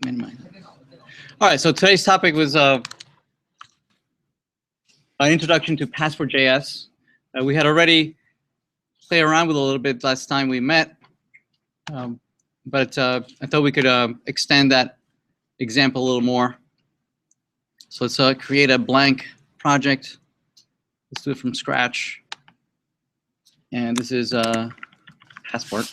Minimize. All right, so today's topic was an introduction to Passport.js. We had already played around with it a little bit last time we met, but I thought we could extend that example a little more. So let's create a blank project. Let's do it from scratch. And this is Passport.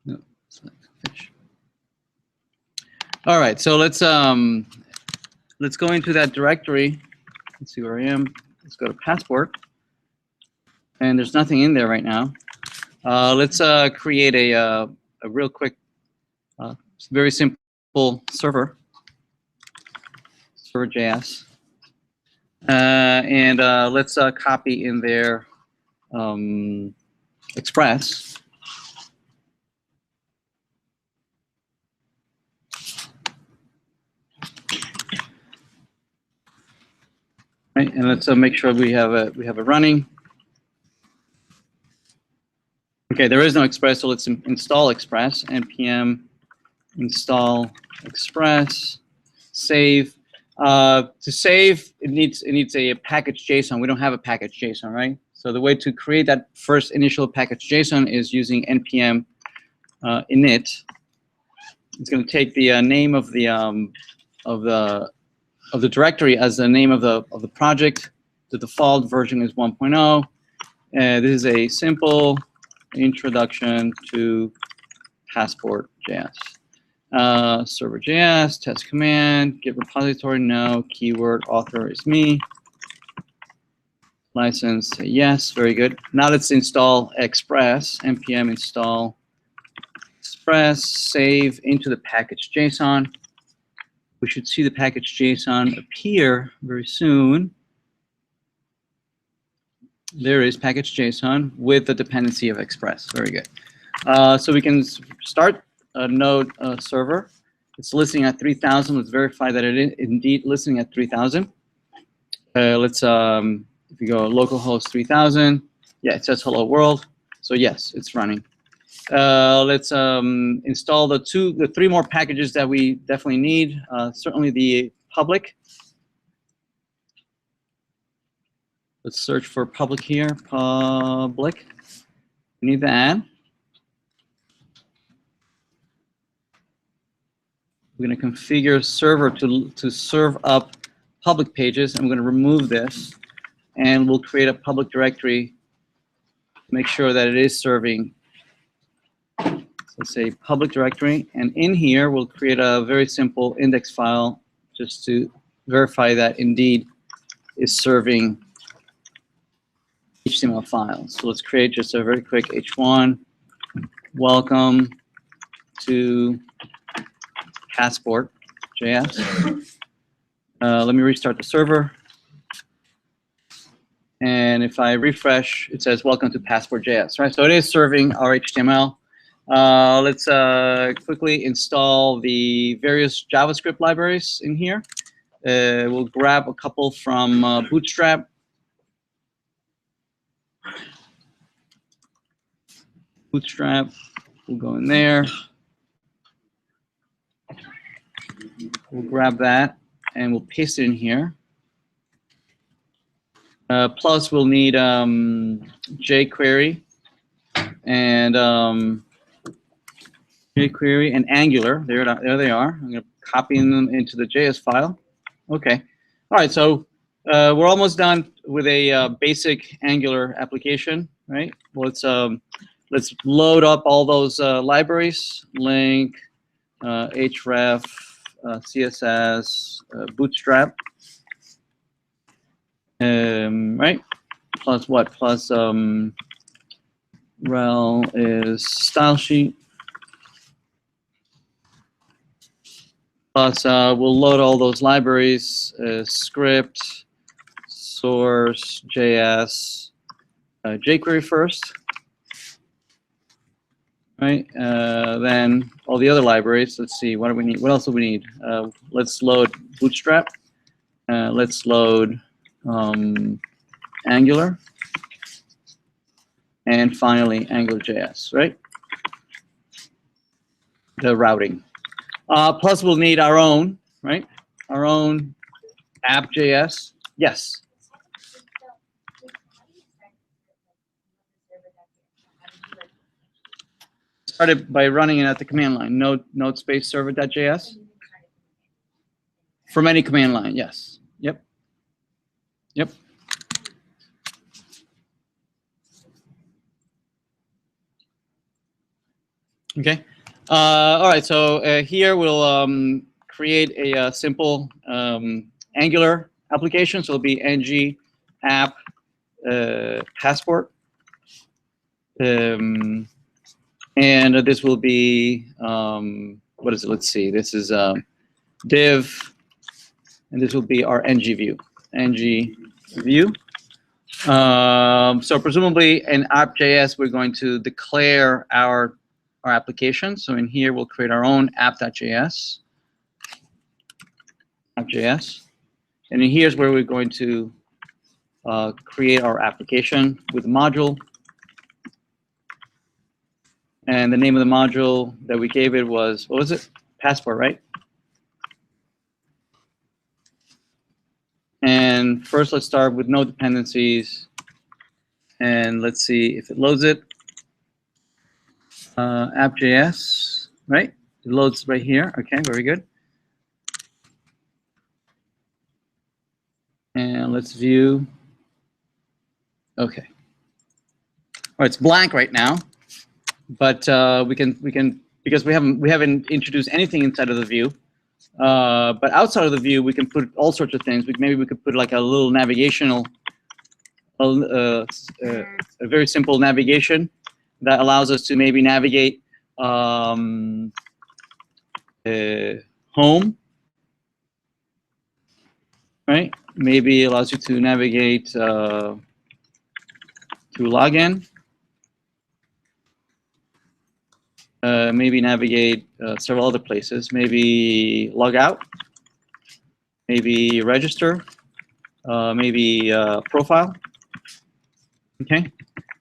No, finish. All right, so let's go into that directory. Let's see where I am. Let's go to Passport. And there's nothing in there right now. Let's create a real quick, very simple server.js. And let's copy in there Express. Right, and let's make sure we have it running. Okay, there is no Express, so let's install Express. npm install Express. Save. To save, it needs a package JSON. We don't have a package JSON, right? So the way to create that first initial package JSON is using npm init. It's going to take the name of the directory as the name of the project. The default version is 1.0. This is a simple introduction to Passport.js. Server.js, test command, git repository, no, keyword, author is me. License, yes, very good. Now let's install Express, npm install Express, save into the package JSON. We should see the package JSON appear very soon. There is package JSON with the dependency of Express. Very good. So we can start a Node server. It's listening at 3,000. Let's verify that it is indeed listening at 3,000. Let's, if you go localhost 3,000, yeah, it says hello world. So yes, it's running. Let's install the three more packages that we definitely need. Certainly the public. Let's search for public here. Public. We need that. We're going to configure server to serve up public pages. I'm going to remove this, and we'll create a public directory to make sure that it is serving. So let's say public directory, and in here we'll create a very simple index file just to verify that indeed is serving HTML files. So let's create just a very quick h1. Welcome to Passport.js. Let me restart the server. And if I refresh, it says welcome to Passport.js, right? So it is serving our HTML. Let's quickly install the various JavaScript libraries in here. We'll grab a couple from Bootstrap. Bootstrap, we'll go in there. We'll grab that and we'll paste it in here. Plus, we'll need jQuery and jQuery and Angular. There they are. I'm going to copy them into the JS file. Okay. All right. So we're almost done with a basic Angular application, right? Let's load up all those libraries. Link, href. CSS, Bootstrap, right? Plus what? Plus rel is style sheet. Plus we'll load all those libraries: script, source, JS, jQuery first. Right, then all the other libraries. Let's see, what do we need? What else do we need? Let's load Bootstrap. Let's load Angular. and finally AngularJS, right? The routing. Plus, we'll need our own, right? Our own app.js. Yes. Started by running it at the command line, node space server.js. From any command line, yes. Yep. Yep. Okay. All right. So here we'll create a simple Angular application. So it'll be ng app passport, and this will be what is it? Let's see. This is div, and this will be our ng view. Ng view. So presumably in app.js, we're going to declare our application. So in here, we'll create our own app.js, app.js. And in here's where we're going to create our application with a module. And the name of the module that we gave it was, what was it? Passport, right? And first, let's start with no dependencies. And let's see if it loads it. App.js, right? It loads right here. Okay, very good. And let's view. Okay. All right, it's blank right now, but we can because we haven't introduced anything inside of the view. But outside of the view, we can put all sorts of things. Maybe we could put like a little navigational, a very simple navigation that allows us to maybe navigate home, right? Maybe allows you to navigate to login. Maybe navigate several other places. Maybe logout. Maybe register. Maybe profile. Okay.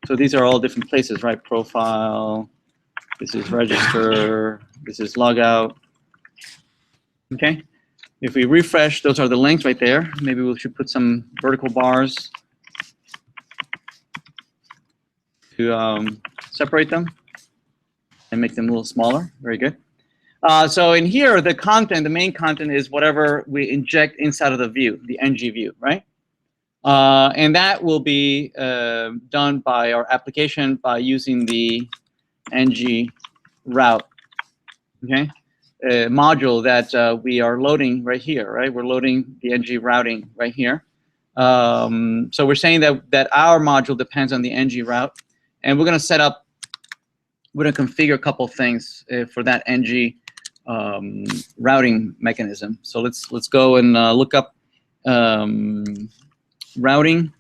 So these are all different places, right? Profile. This is register. This is logout. Okay. If we refresh, those are the links right there. Maybe we should put some vertical bars to separate them and make them a little smaller. Very good. So in here, the content, the main content is whatever we inject inside of the view, the ng view, right? And that will be done by our application by using the ng route, okay? Module that we are loading right here, right? We're loading the ng routing right here. So we're saying that our module depends on the ng route, and we're going to set up, we're going to configure a couple of things for that ng routing mechanism. So let's go and look up routing,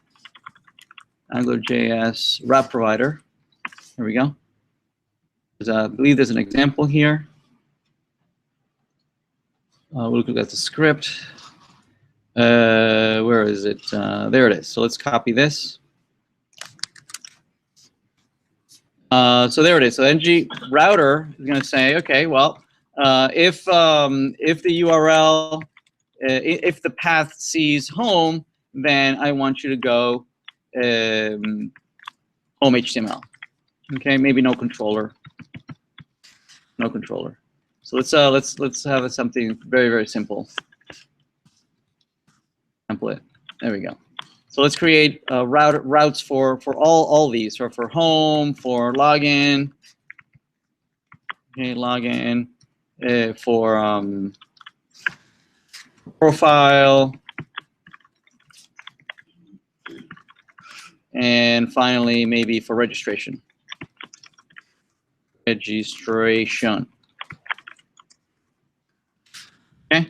AngularJS route provider. Here we go. I believe there's an example here. We'll look at the script. Where is it? There it is. So let's copy this. So there it is. So ng router is going to say, okay, well, if the URL, if the path sees home, then I want you to go home HTML. Okay, maybe no controller. No controller. So let's have something very, very simple. Template. There we go. So let's create routes for all these, or for home, for login. Okay, login, for profile, and finally maybe for registration. Registration. Okay.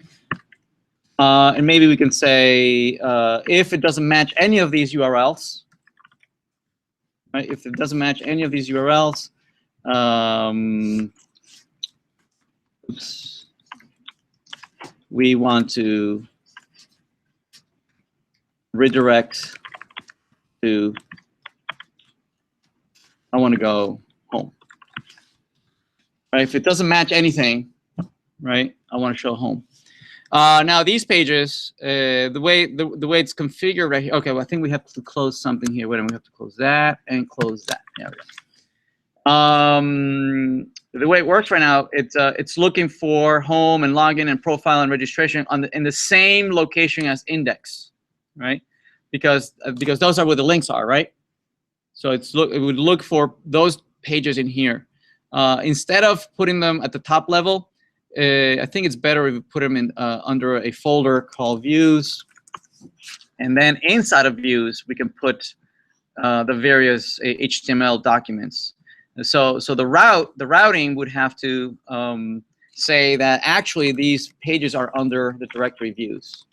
And maybe we can say if it doesn't match any of these URLs, right? If it doesn't match any of these URLs, oops, we want to redirect to I want to go home. Right? If it doesn't match anything, right, I want to show home. Now these pages, the way it's configured right here. Okay, well, I think we have to close something here. Wait a minute, we have to close that and close that. There we go. The way it works right now, it's looking for home and login and profile and registration in the same location as index, right? Because those are where the links are, right? So it would look for those pages in here. Instead of putting them at the top level, I think it's better if we put them in under a folder called views, and then inside of views we can put the various HTML documents. So the routing would have to say that actually these pages are under the directory views.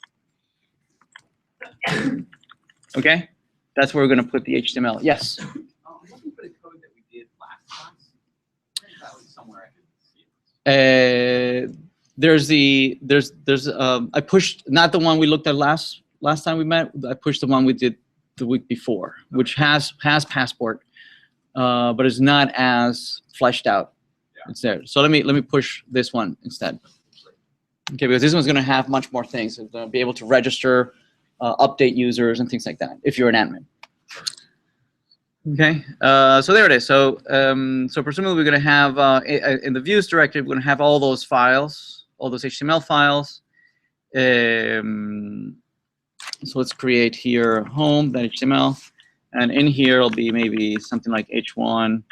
Okay, that's where we're going to put the HTML. Yes. I'm looking for the code that we did last class. That was somewhere I could see it. I pushed not the one we looked at last time we met. I pushed the one we did the week before, which has Passport, but it's not as fleshed out. Yeah. It's there. So let me push this one instead. Okay, because this one's going to have much more things. It's going to be able to register, update users, and things like that if you're an admin. Okay, so there it is. So presumably we're going to have in the views directory, we're going to have all those files, all those HTML files. So let's create here home.html, and in here will be maybe something like h1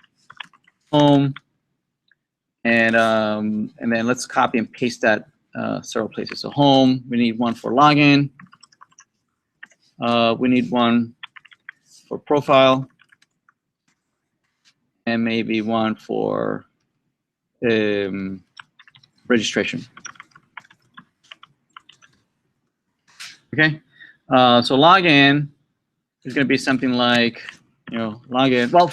home, and then let's copy and paste that several places. So home, we need one for login. We need one for profile, and maybe one for registration. Okay, so login is going to be something like, login. Well,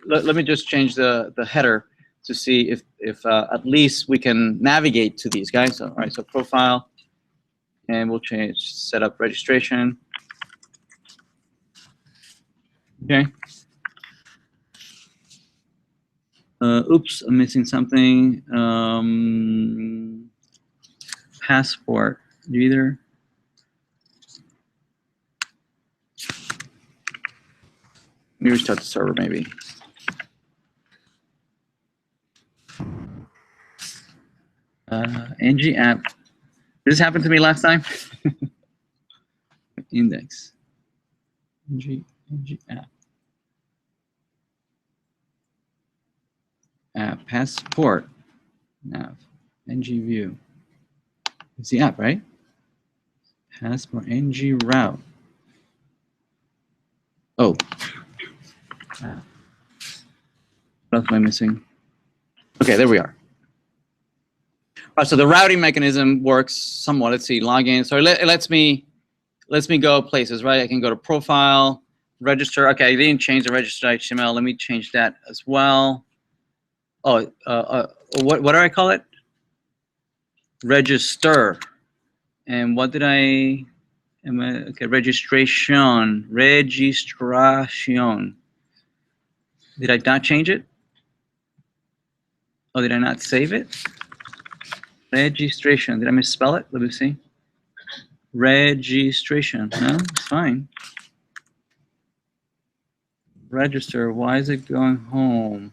let me just change the header to see if at least we can navigate to these guys. So, all right, so profile, and we'll change setup registration. Okay. Oops, I'm missing something. Passport. You either. Let me restart the server, maybe. ng app. Did this happen to me last time? Index. ng app. Passport. Nav. ng view. It's the app, right? Passport ng route. Oh. What else am I missing? Okay, there we are. All right, so the routing mechanism works somewhat. Let's see, login. So it lets me go places, right? I can go to profile, register. Okay, I didn't change the register HTML. Let me change that as well. Oh, what do I call it? Register. And what did I? Okay, registration. Registration. Did I not change it? Oh, did I not save it? Registration. Did I misspell it? Let me see. Registration. No, it's fine. Register. Why is it going home?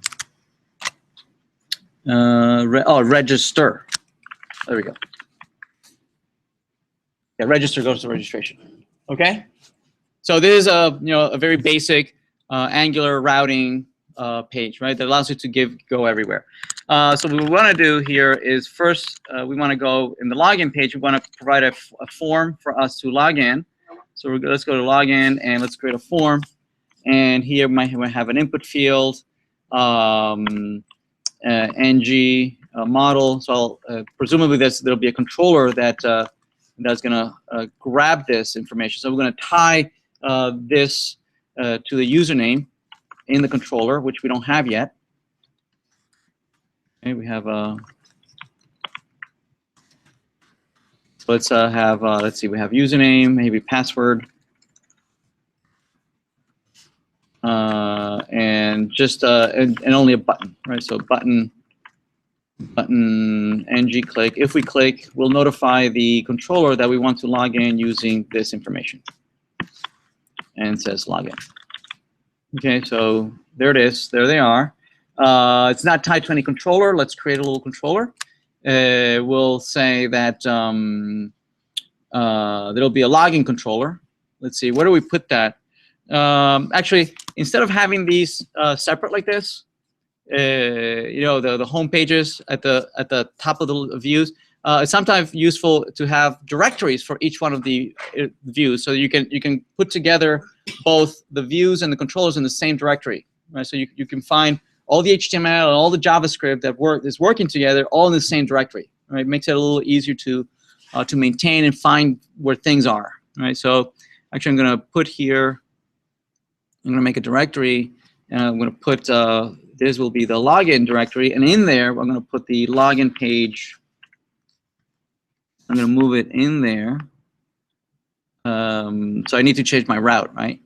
Register. There we go. Yeah, register goes to registration. Okay. So this is a very basic Angular routing page, right? That allows you to go everywhere. So what we want to do here is first we want to go in the login page. We want to provide a form for us to log in. So let's go to login and let's create a form. And here we might have an input field, ng model. So presumably there'll be a controller that's going to grab this information. So we're going to tie this to the username in the controller, which we don't have yet. Okay, we have so let's have let's see, we have username, maybe password, and just and only a button, right? So button ng click. If we click, we'll notify the controller that we want to log in using this information, and it says login. Okay, so there it is. There they are. It's not tied to any controller. Let's create a little controller. We'll say that there'll be a login controller. Let's see, where do we put that? Actually, instead of having these separate like this, you know, the home pages at the top of the views, it's sometimes useful to have directories for each one of the views, so you can put together both the views and the controllers in the same directory, right? So you can find all the HTML and all the JavaScript that is working together all in the same directory, right? It makes it a little easier to maintain and find where things are, right? So actually, I'm going to put here, I'm going to make a directory, and I'm going to put this will be the login directory, and in there, I'm going to put the login page. I'm going to move it in there. So I need to change my route, right?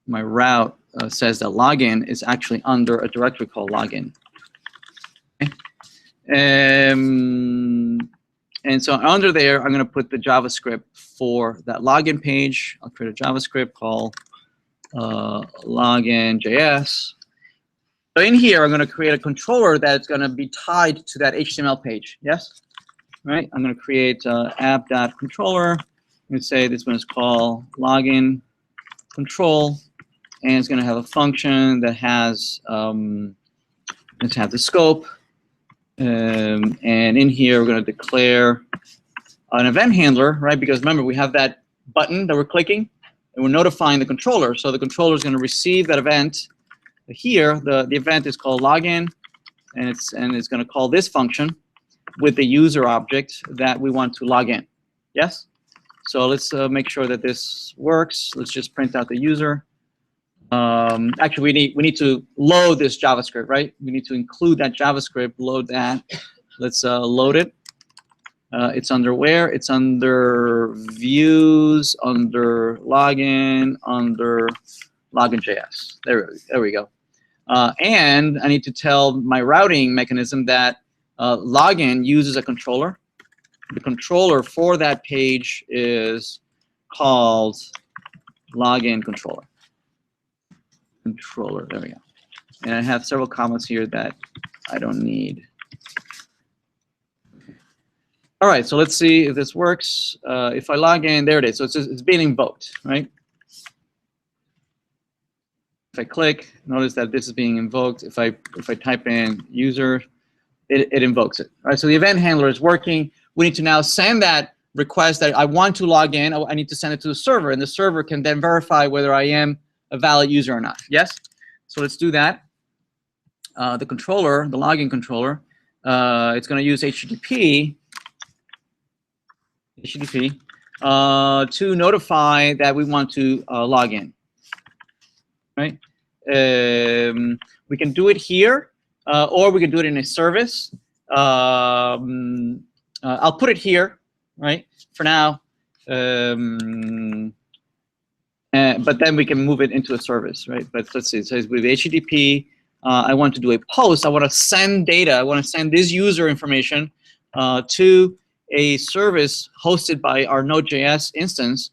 My route says that login is actually under a directory called login. Okay. And so under there, I'm going to put the JavaScript for that login page. I'll create a JavaScript called login.js. So in here, I'm going to create a controller that's going to be tied to that HTML page. Yes? Right? I'm going to create app.controller. I'm going to say this one is called login control, and it's going to have a function that has let's have the scope, and in here we're going to declare an event handler, right? Because remember, we have that button that we're clicking, and we're notifying the controller. So the controller is going to receive that event. Here, the event is called login, and it's going to call this function with the user object that we want to log in. Yes? So let's make sure that this works. Let's just print out the user. Actually, we need to load this JavaScript, right? We need to include that JavaScript, load that. Let's load it. It's under where? It's under views, under login, under login.js. There we go. And I need to tell my routing mechanism that login uses a controller. The controller for that page is called login controller. There we go. And I have several comments here that I don't need. All right, so let's see if this works. If I log in, there it is. So it's being invoked, right? If I click, notice that this is being invoked. If I type in user, it invokes it. All right, so the event handler is working. We need to now send that request that I want to log in. I need to send it to the server, and the server can then verify whether I am a valid user or not. Yes? So let's do that. The controller, the login controller, it's going to use HTTP to notify that we want to log in. Right? We can do it here, or we can do it in a service. I'll put it here, right? For now. But then we can move it into a service, right? But let's see. It says with HTTP, I want to do a post. I want to send data. I want to send this user information to a service hosted by our Node.js instance.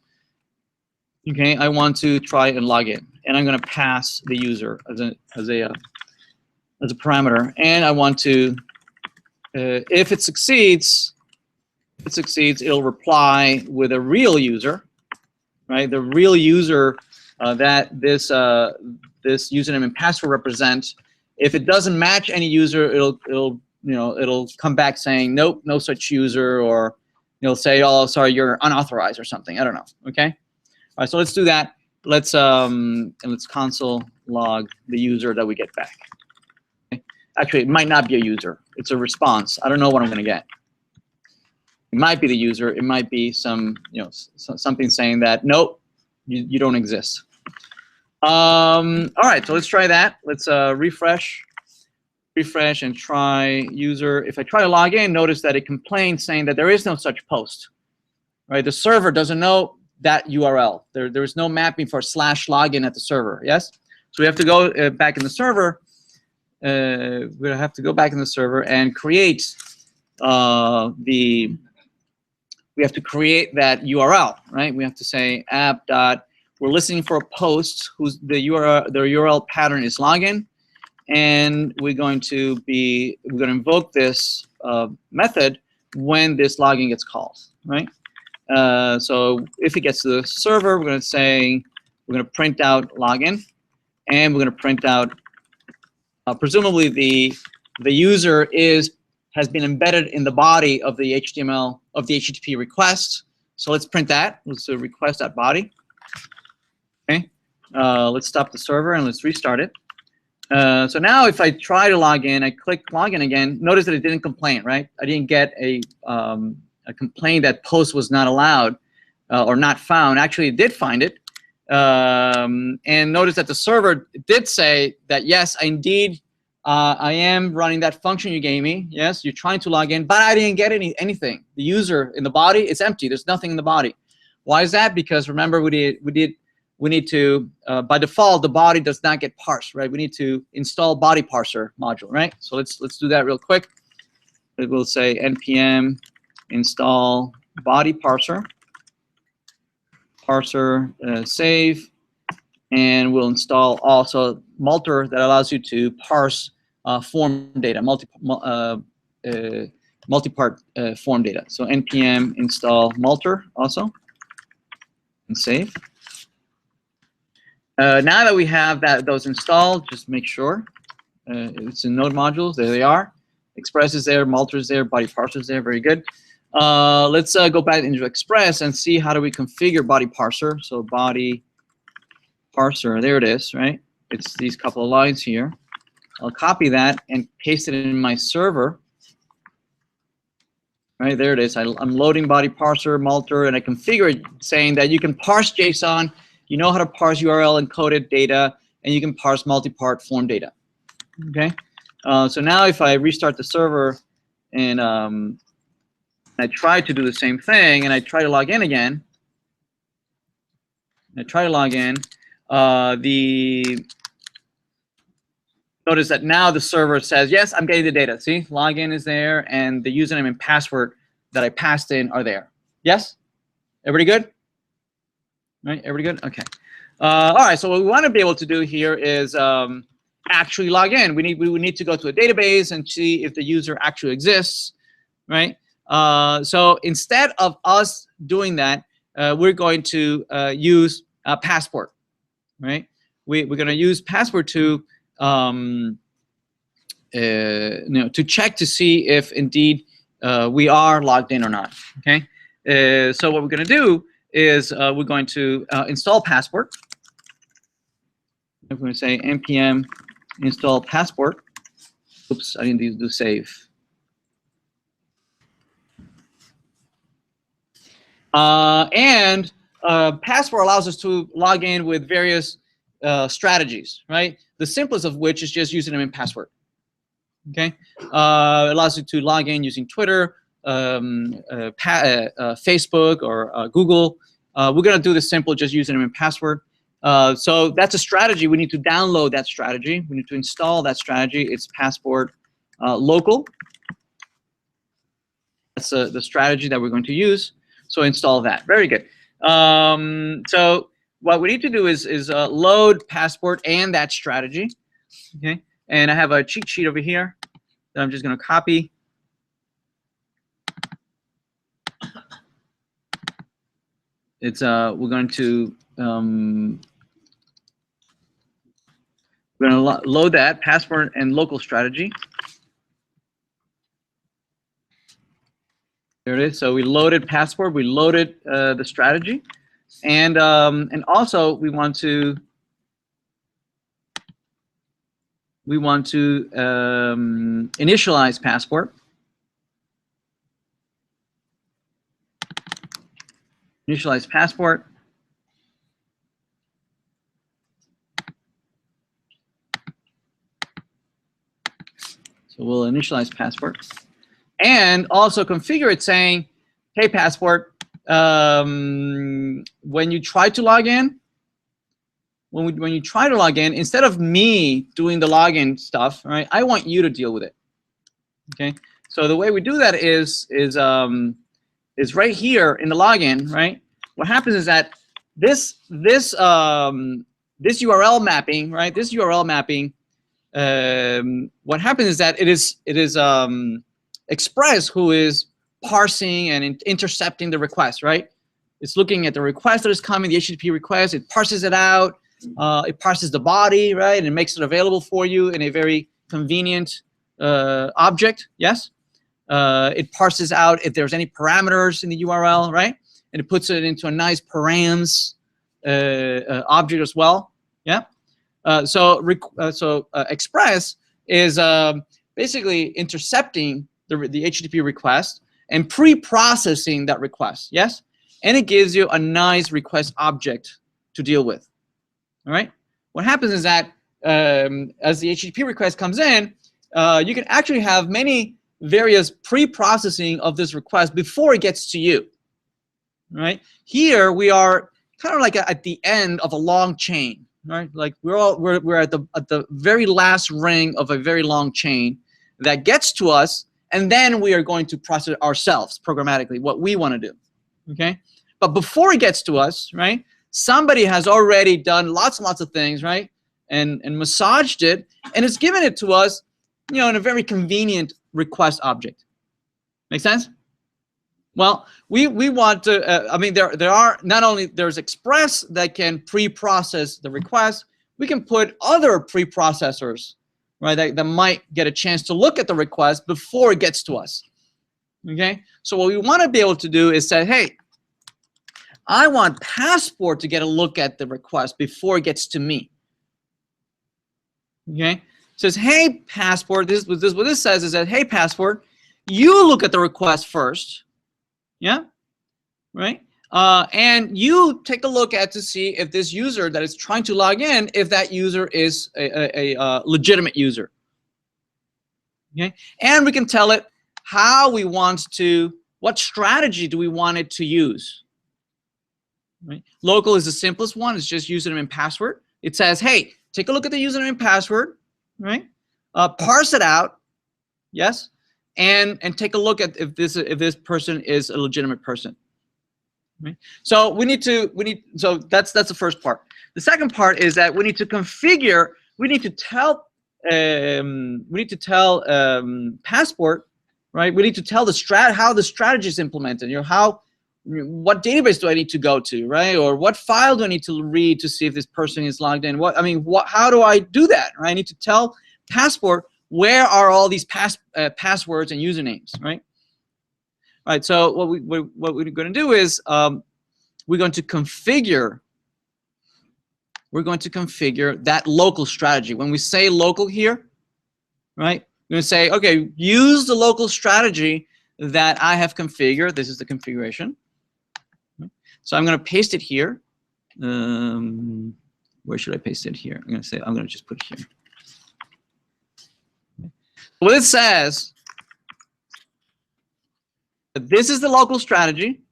Okay, I want to try and log in, and I'm going to pass the user as a parameter, and I want to, if it succeeds, it'll reply with a real user, right? The real user that this username and password represent. If it doesn't match any user, it'll come back saying nope, no such user, or it'll say, oh, sorry, you're unauthorized or something. I don't know. Okay. All right, so let's do that. Let's console log the user that we get back. Okay. Actually, it might not be a user. It's a response. I don't know what I'm going to get. It might be the user. It might be some, something saying that nope, you don't exist. All right, so let's try that. Let's refresh and try user. If I try to log in, notice that it complains saying that there is no such post. Right? The server doesn't know that URL. There is no mapping for /login at the server. Yes. So we have to go back in the server, we're gonna have to go back in the server and create we have to create that URL, right? We have to say app dot. We're listening for a post whose the URL pattern is login, and we're going to invoke this method when this login gets called, right? So if it gets to the server, we're going to print out login, and we're going to print out presumably the user has been embedded in the body of the HTML of the HTTP request. So let's print that. Let's do request.body. Okay. Let's stop the server and let's restart it. So now if I try to log in, I click login again. Notice that it didn't complain, right? I didn't get a complaint that post was not allowed or not found. Actually, it did find it. And notice that the server did say that, yes, indeed, I am running that function you gave me. Yes, you're trying to log in, but I didn't get anything. The user in the body, it's empty. There's nothing in the body. Why is that? Because remember, we need to, by default, the body does not get parsed, right? We need to install body parser module, right? So let's do that real quick. It will say npm install body parser, save, and we'll install also Multer that allows you to parse form data, multi-part form data. So npm install Multer also, and save. Now that we have those installed, just make sure it's in Node modules. There they are. Express is there, Multer is there, body parser is there. Very good. Let's go back into Express and see how do we configure body parser. So body parser, there it is, right? It's these couple of lines here. I'll copy that and paste it in my server. Right, there it is. I'm loading body parser, Multer, and I configure it saying that you can parse JSON, you know how to parse URL encoded data, and you can parse multi-part form data. Okay? So now if I restart the server and I try to do the same thing and I try to log in again, notice that now the server says, yes, I'm getting the data. See, login is there, and the username and password that I passed in are there. Yes? Everybody good? Right, everybody good? Okay. All right, so what we want to be able to do here is actually log in. We need to go to a database and see if the user actually exists, right? So instead of us doing that, we're going to use Passport, right? We're going to use Passport to to check to see if indeed we are logged in or not. Okay. So what we're going to do is we're going to install Passport. I'm going to say npm install Passport. Oops, I didn't do save. And Passport allows us to log in with various strategies, right? The simplest of which is just username and password. Okay, it allows you to log in using Twitter, Facebook, or Google. We're gonna do the simple, just username and password. So that's a strategy. We need to download that strategy. We need to install that strategy. It's Passport local. That's the strategy that we're going to use. So install that. Very good. So what we need to do is load Passport and that strategy. Okay, and I have a cheat sheet over here that I'm just going to copy. It's we're going to load that Passport and local strategy. There it is. So we loaded Passport. We loaded the strategy, and also we want to initialize Passport. Initialize Passport. So we'll initialize Passport. And also configure it saying, hey, Passport, when you try to log in, when you try to log in, instead of me doing the login stuff, right, I want you to deal with it. Okay. So the way we do that is right here in the login, right? What happens is that this URL mapping, right? This URL mapping. What happens is that it is Express who is parsing and intercepting the request, right? It's looking at the request that is coming, the HTTP request. It parses it out. It parses the body, right? And it makes it available for you in a very convenient object. Yes. It parses out if there's any parameters in the URL, right? And it puts it into a nice params object as well. Yeah. So Express is basically intercepting the HTTP request and pre-processing that request. Yes. And it gives you a nice request object to deal with. All right. What happens is that as the HTTP request comes in, you can actually have many various pre-processing of this request before it gets to you. Right. Here we are kind of like at the end of a long chain. Right. Like we're at the very last ring of a very long chain that gets to us, and then we are going to process it ourselves programmatically what we want to do. Okay. But before it gets to us, right, somebody has already done lots and lots of things, right, and massaged it, and it's given it to us, you know, in a very convenient request object. Make sense? Well, we want to. I mean, there are not only there's Express that can pre-process the request. We can put other pre-processors, right, that might get a chance to look at the request before it gets to us. Okay. So what we want to be able to do is say, hey, I want Passport to get a look at the request before it gets to me. Okay. It says, hey, Passport. What this says is that, hey, Passport, you look at the request first. Yeah. Right. And you take a look at to see if this user that is trying to log in, if that user is a legitimate user. Okay. And we can tell it how we want to, what strategy do we want it to use. Right? Local is the simplest one. It's just username and password. It says, hey, take a look at the username and password, right? Parse it out, yes, and take a look at if this person is a legitimate person. Right? So so that's the first part. The second part is that we need to configure. We need to tell Passport, right? We need to tell how the strategy is implemented. You know, what database do I need to go to, right? Or what file do I need to read to see if this person is logged in? How do I do that, right? I need to tell Passport where are all these passwords and usernames, right? All right. So what we're going to do is we're going to configure that local strategy. When we say local here, right? We're going to say, okay, use the local strategy that I have configured. This is the configuration. So I'm going to paste it here. Where should I paste it here? I'm going to just put it here. What it says, this is the local strategy.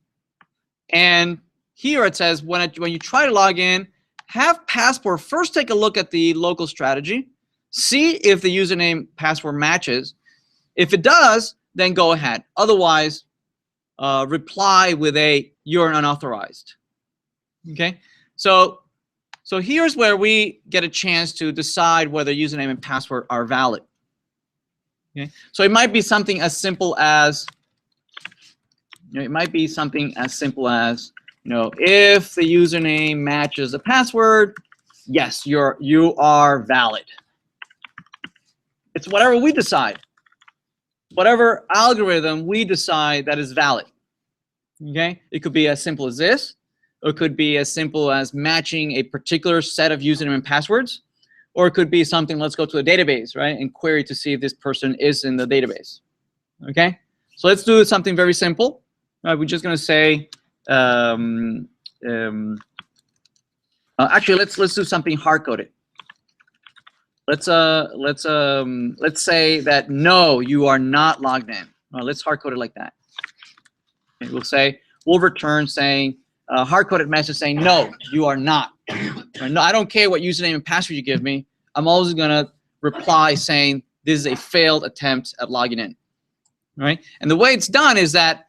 And here it says, when you try to log in, have Passport first take a look at the local strategy, see if the username password matches. If it does, then go ahead. Otherwise, reply with a you're unauthorized. Okay, so here's where we get a chance to decide whether username and password are valid. Okay, so it might be something as simple as, you know, if the username matches the password, yes, you are valid. It's whatever we decide. Whatever algorithm we decide that is valid. Okay, it could be as simple as this, or it could be as simple as matching a particular set of username and passwords, or it could be something, let's go to a database, right, and query to see if this person is in the database. Okay, so let's do something very simple. We're just going to say, actually, let's do something hard coded. Let's say that no, you are not logged in. Let's hard code it like that. Okay, we'll return saying hard coded message saying no, you are not. Right? No, I don't care what username and password you give me. I'm always going to reply saying this is a failed attempt at logging in. Right? And the way it's done is that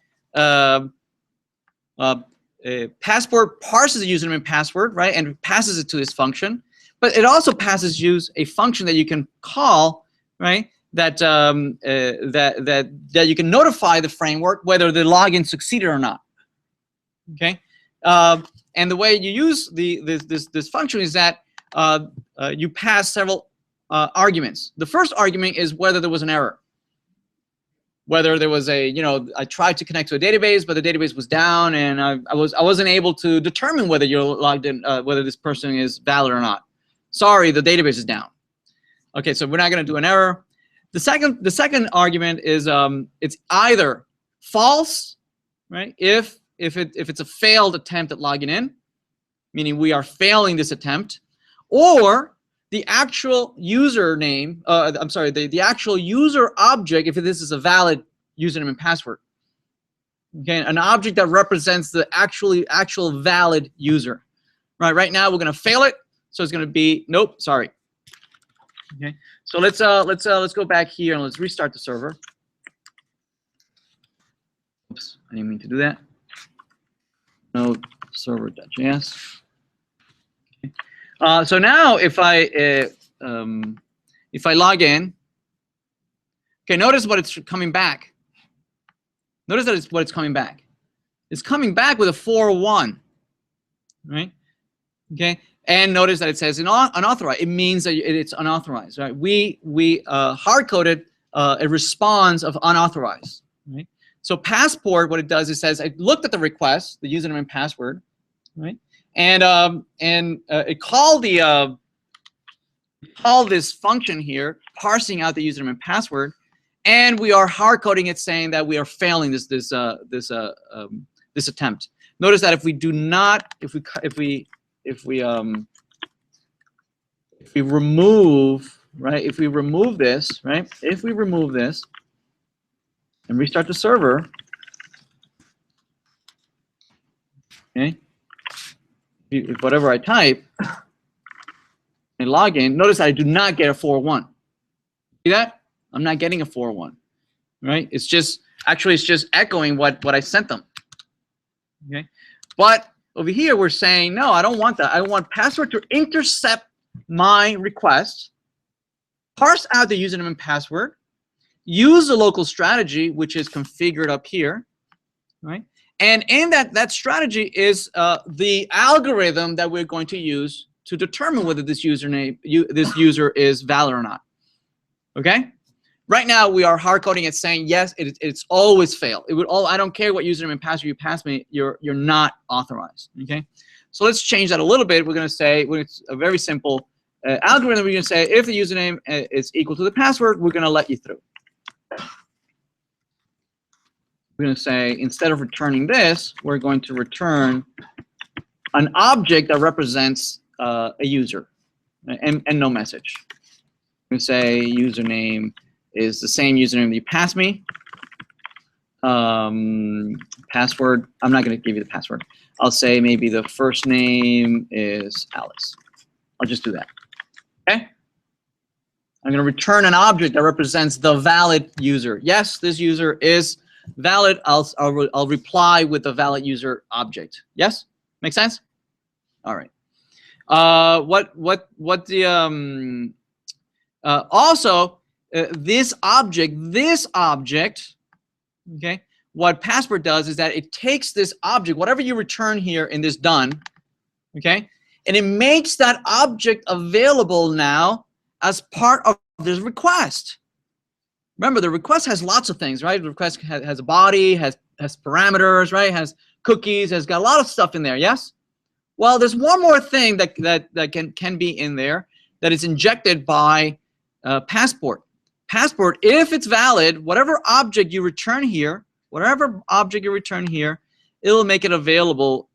Passport parses the username and password, right, and passes it to this function. But it also passes you a function that you can call, right, that you can notify the framework whether the login succeeded or not. Okay, and the way you use this function is that you pass several arguments. The first argument is whether there was an error. Whether there was a, I tried to connect to a database, but the database was down, and I wasn't able to determine whether you're logged in, whether this person is valid or not. Sorry, the database is down. Okay, so we're not going to do an error. The second argument is it's either false, right? If it's a failed attempt at logging in, meaning we are failing this attempt, or the actual username, I'm sorry, the actual user object, if this is a valid username and password. Okay, an object that represents the actual valid user. Right now we're going to fail it, so it's going to be nope, sorry. Okay, so let's go back here and let's restart the server. Oops, I didn't mean to do that. Node server.js. So now if I log in, okay, notice what it's coming back. Notice that what it's coming back. It's coming back with a 401, right? Okay, and notice that it says unauthorized. It means that it's unauthorized, right? We hard-coded a response of unauthorized, right? So Passport, what it does, it says I looked at the request, the username and password, right? And it called this function here, parsing out the username and password, and we are hard coding it, saying that we are failing this attempt. Notice that if we do not, if we remove, right, if we remove this, right, if we remove this and restart the server, okay. If whatever I type and log in, notice I do not get a 401. See that? I'm not getting a 401, right? It's just echoing what I sent them. Okay, but over here we're saying no, I don't want that. I want Passport to intercept my request, parse out the username and password, use the local strategy which is configured up here, right? And in that strategy is the algorithm that we're going to use to determine whether this this user is valid or not. Okay. Right now we are hard coding it, saying yes, it's always fail. It would I don't care what username and password you pass me, you're not authorized. Okay. So let's change that a little bit. We're going to say it's a very simple algorithm. We're going to say if the username is equal to the password, we're going to let you through. We're going to say, instead of returning this, we're going to return an object that represents a user, and no message. We're going to say username is the same username that you pass me. Password, I'm not going to give you the password. I'll say maybe the first name is Alice. I'll just do that. Okay? I'm going to return an object that represents the valid user. Yes, this user is valid. I'll reply with the valid user object. Yes, make sense? All right. This object, okay, what Passport does is that it takes this object, whatever you return here in this done, okay, and it makes that object available now as part of this request. Remember, the request has lots of things, right? The request has a body, has parameters, right? Has cookies, has got a lot of stuff in there, yes? Well, there's one more thing that can be in there that is injected by Passport. Passport, if it's valid, whatever object you return here, it'll make it available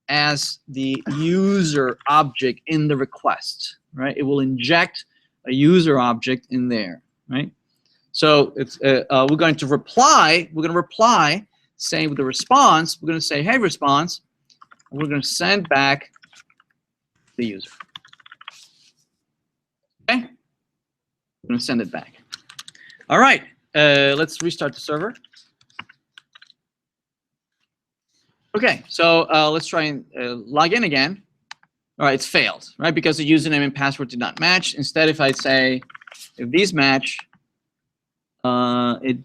as the user object in the request, right? It will inject a user object in there, right? So it's we're going to reply. We're going to reply saying with the response. We're going to say, hey, response. And we're going to send back the user. Okay, I'm going to send it back. All right, let's restart the server. Okay, so let's try and log in again. All right, it's failed, right? Because the username and password did not match. Instead, if I say, if these match, wait,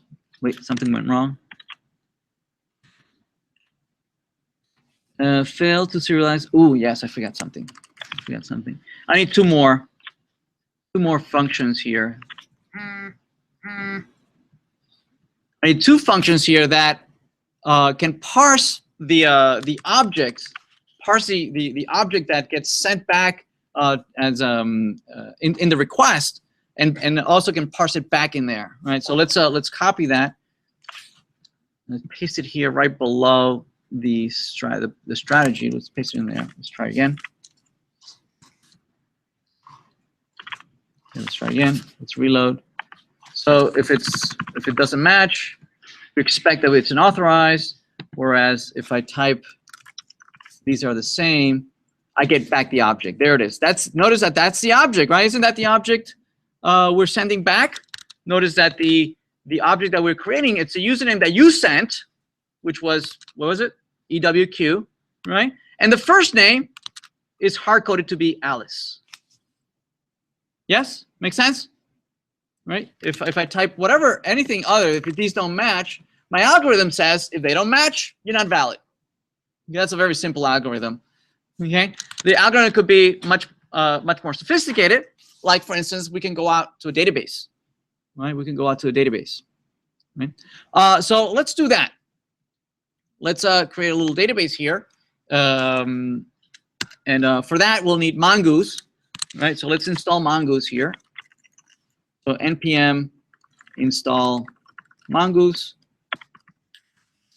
something went wrong. Failed to serialize. Oh, yes, I forgot something. I need two more functions here. I need two functions here that can parse the object, parse the object that gets sent back as in the request, and also can parse it back in there. Right. So let's copy that. Let's paste it here right below the strategy. Let's paste it in there. Let's try again. Okay, let's try again. Let's reload. So if it doesn't match, we expect that it's unauthorized. Whereas if I type these are the same, I get back the object. There it is. Notice that that's the object, right? Isn't that the object we're sending back? Notice that the object that we're creating, it's a username that you sent, which was, what was it? EWQ, right? And the first name is hard-coded to be Alice. Yes? Make sense? Right? If I type whatever, anything other, if these don't match, my algorithm says if they don't match, you're not valid. That's a very simple algorithm. Okay? The algorithm could be much more sophisticated. Like, for instance, we can go out to a database. Right? We can go out to a database. Right? So let's do that. Let's create a little database here. And for that, we'll need Mongoose. Right? So let's install Mongoose here. So npm install Mongoose.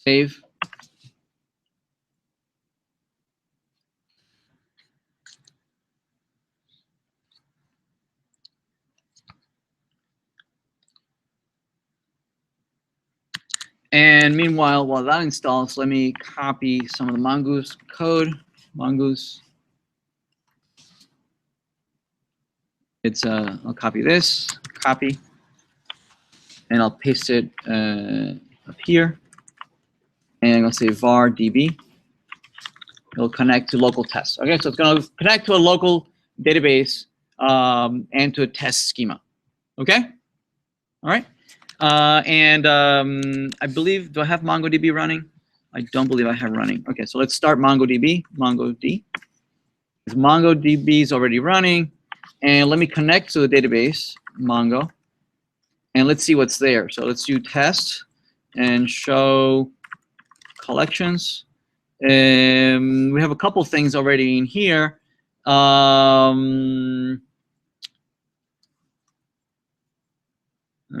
Save. And meanwhile, while that installs, let me copy some of the Mongoose code. Mongoose. I'll copy this, copy, and I'll paste it up here. And I'm going to say var db. It'll connect to local tests. Okay, so it's going to connect to a local database and to a test schema. Okay, all right. I believe, do I have MongoDB running? I don't believe I have running. Okay, so let's start MongoDB, MongoD. MongoDB is already running. And let me connect to the database, Mongo. And let's see what's there. So let's do test and show collections. We have a couple things already in here.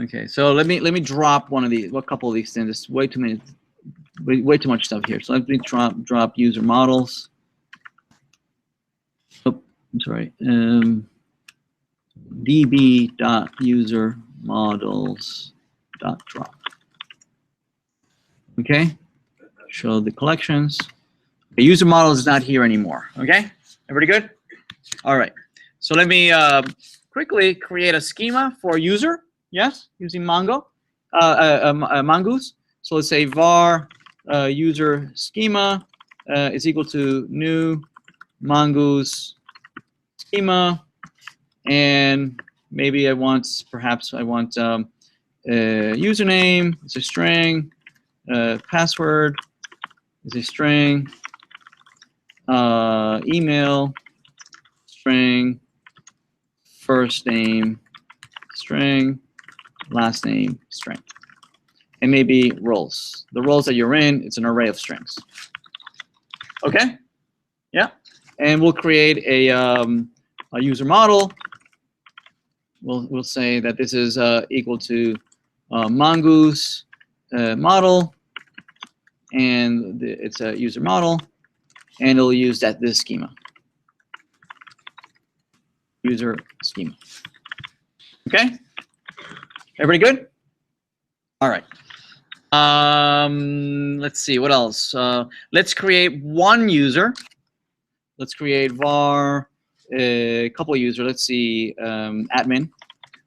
Okay, so let me drop one of these, a couple of these things. There's way too much stuff here. So let me drop user models. Oh, I'm sorry. db.userModels.drop. Okay, show the collections. The user model is not here anymore. Okay, everybody good? All right. So let me quickly create a schema for user. Yes, using Mongoose. So let's say var user schema is equal to new Mongoose schema, and maybe perhaps I want username is a string, password is a string, email string, first name string, last name string, and maybe roles. The roles that you're in, it's an array of strings. Okay, yeah, and we'll create a user model. We'll say that this is equal to Mongoose model, and it's a user model, and it'll use this schema, user schema. Okay, everybody good? All right. Let's see what else. Let's create one user. Let's create var a couple of users. Let's see, admin.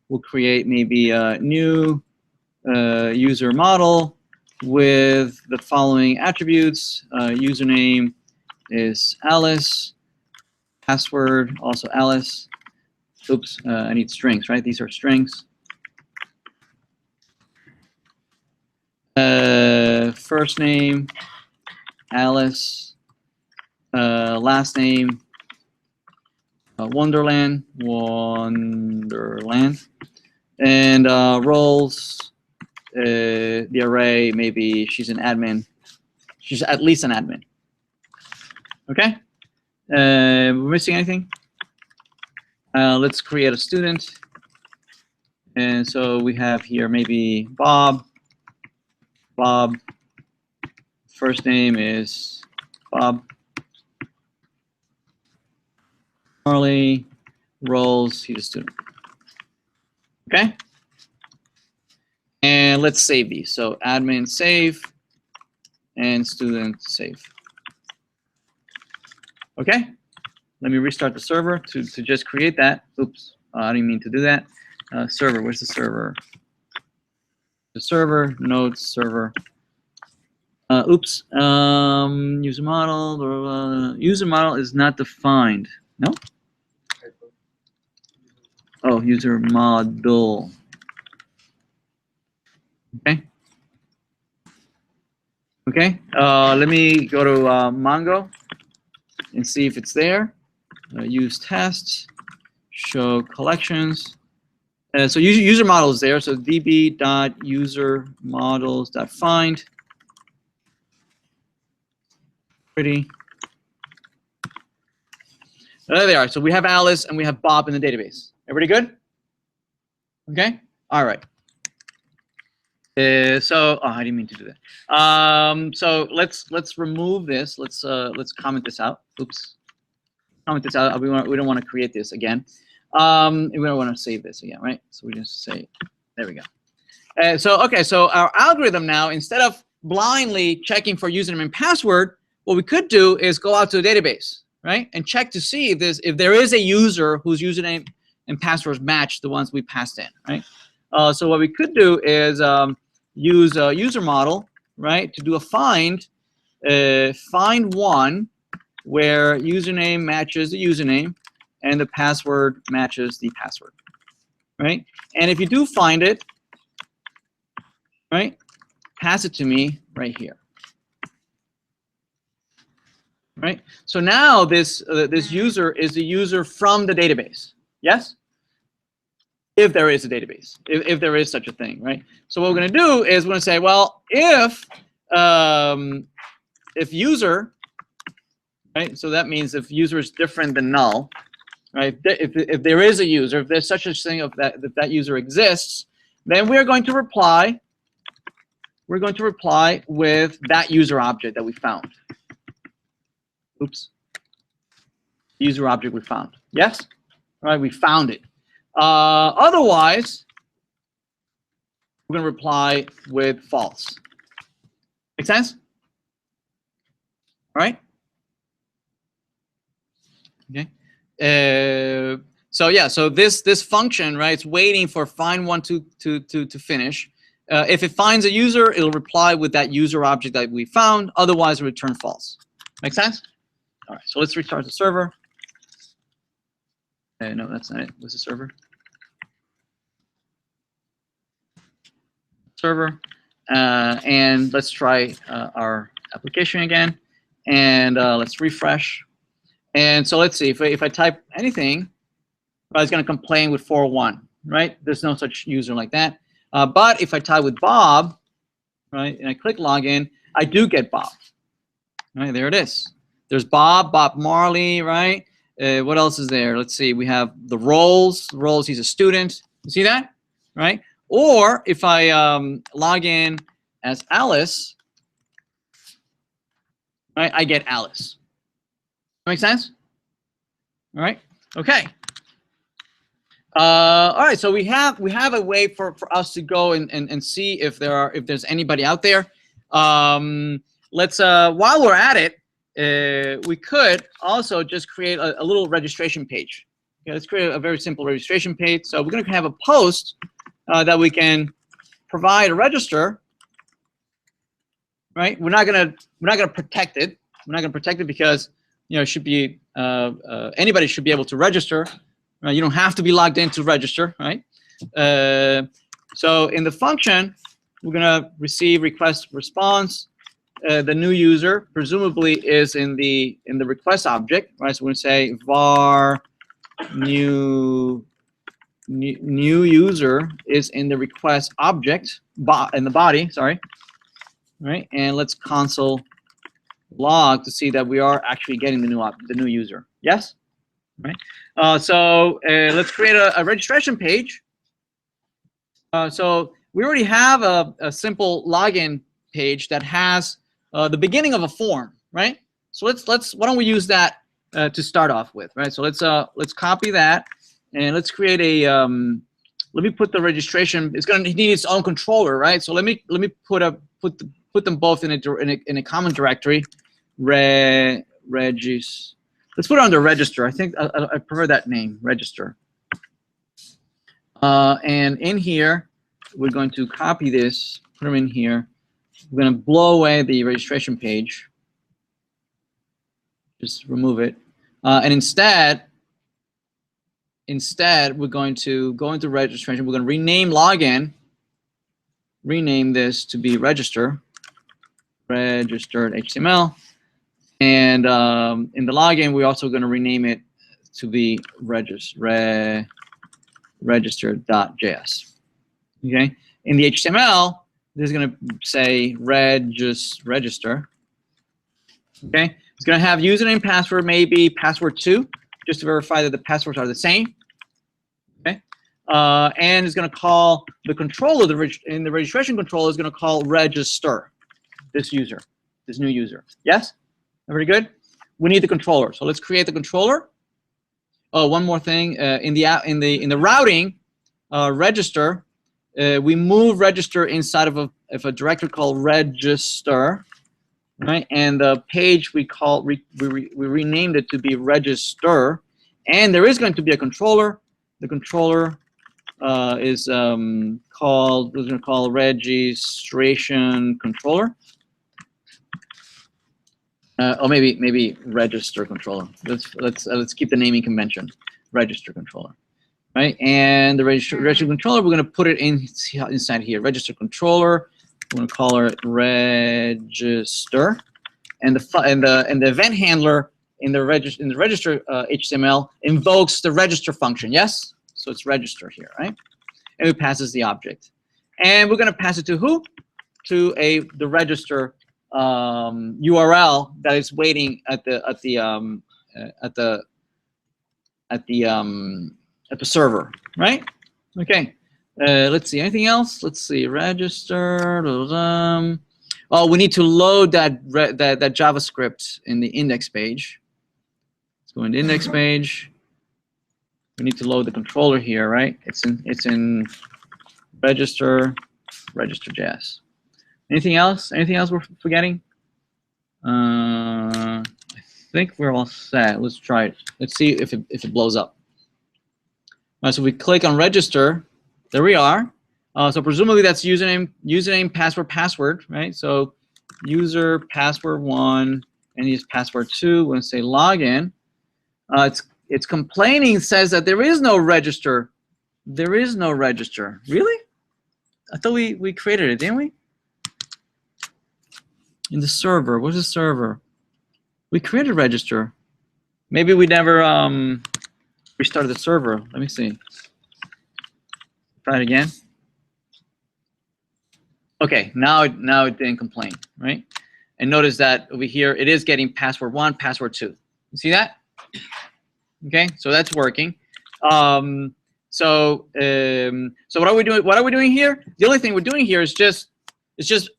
We'll create maybe a new user model with the following attributes. Username is Alice. Password also Alice. Oops, I need strings, right? These are strings. First name, Alice. Last name, Wonderland. And roles, the array, maybe she's an admin. She's at least an admin. Okay? We're missing anything? Let's create a student. And so we have here maybe Bob. Bob. First name is Bob. Marley. Roles, he's a student. Okay? And let's save these. So admin save and student save. Okay? Let me restart the server to just create that. Oops, I didn't mean to do that. Server, where's the server? The server, node server. Oops, user model. User model is not defined. No? Oh, user model. Okay. Okay. Let me go to Mongo and see if it's there. Use tests. Show collections. So user model is there. So db.userModels.find. Pretty. There they are. So we have Alice and we have Bob in the database. Everybody good? Okay. All right. So I didn't mean to do that. So let's remove this. Let's comment this out. Oops. Comment this out. We don't want to create this again. We don't want to save this again, right? So we just say, there we go. So our algorithm now, instead of blindly checking for username and password, what we could do is go out to the database, right, and check to see if there is a user whose username and passwords match the ones we passed in, right? So what we could do is use a user model, right, to do a find one where username matches the username and the password matches the password, right? And if you do find it, right, pass it to me right here, right? So now this user is the user from the database, yes? If there is a database, if there is such a thing, right? So what we're going to do is we're going to say, well, if user, right? So that means if user is different than null, right? If there is a user, if there's such a thing of that user exists, then we're going to reply. We're going to reply with that user object that we found. Oops. User object we found. Yes? All right, we found it. Otherwise, we're going to reply with false. Make sense? All right? Okay. So yeah, so this function, right, it's waiting for find one to finish. If it finds a user, it'll reply with that user object that we found. Otherwise, return false. Make sense? All right, so let's restart the server. No, that's not it. What's the server? Server. And let's try our application again. And let's refresh. And so let's see, if I type anything, it's going to complain with 401, right? There's no such user like that. But if I type with Bob, right, and I click login, I do get Bob. Right, there it is. There's Bob Marley, right? What else is there? Let's see, we have the roles. Roles, he's a student. You see that? Right? Or if I log in as Alice, right, I get Alice. Make sense? All right. Okay. All right. So we have a way for us to go and see if there's anybody out there. Let's while we're at it, we could also just create a little registration page. Okay, let's create a very simple registration page. So we're going to have a post that we can provide a register. Right? We're not gonna protect it. We're not gonna protect it because it should be anybody should be able to register. Right? You don't have to be logged in to register, right? So in the function, we're gonna receive request response. The new user presumably is in the request object, right? So we're gonna say var new user is in the request object in the body. Sorry. Right, and let's console log to see that we are actually getting the new user. Yes, right. So let's create a registration page. So we already have a simple login page that has the beginning of a form, right? So why don't we use that to start off with, right? So let's copy that and let's create a let me put the registration. It's going to need its own controller, right? So let me put them both in a common directory. Regis. Let's put it under register. I think I prefer that name, register. And in here, we're going to copy this, put them in here. We're going to blow away the registration page. Just remove it. And instead, we're going to go into registration. We're going to rename login. Rename this to be register. Registered HTML. And in the login, we're also going to rename it to be register.js. Okay. In the HTML, this is going to say register. Okay. It's going to have username, password, maybe password 2, just to verify that the passwords are the same. Okay. And it's going to call the controller, in the registration controller, is going to call register this new user. Yes? Very good. We need the controller. So let's create the controller. Oh, one more thing. In the routing register, we move register inside of a directory called register, right? And the page we renamed it to be register, and there is going to be a controller. The controller is called, we're going to call registration controller. Or maybe register controller. Let's keep the naming convention. Register controller, right? And the register controller, we're going to put it inside here. Register controller. We're going to call it register, and the event handler in the register HTML invokes the register function. Yes, so it's register here, right? And it passes the object, and we're going to pass it to who? To the register URL that is waiting at the server, right? Okay. Let's see. Anything else? Let's see. Register. Oh, we need to load that JavaScript in the index page. Let's go into index page. We need to load the controller here, right? It's in register.js. Anything else? Anything else we're forgetting? I think we're all set. Let's try it. Let's see if it blows up. All right, so we click on register. There we are. So presumably that's username, password, right? So user password 1 and use password 2. We're going to say login. It's complaining, says that there is no register. There is no register. Really? I thought we created it, didn't we? In the server. What's the server? We created register. Maybe we never restarted the server. Let me see. Try it again. Okay, now it didn't complain, right? And notice that over here it is getting password 1, password 2. You see that? Okay, so that's working. So what are we doing? What are we doing here? The only thing we're doing here is just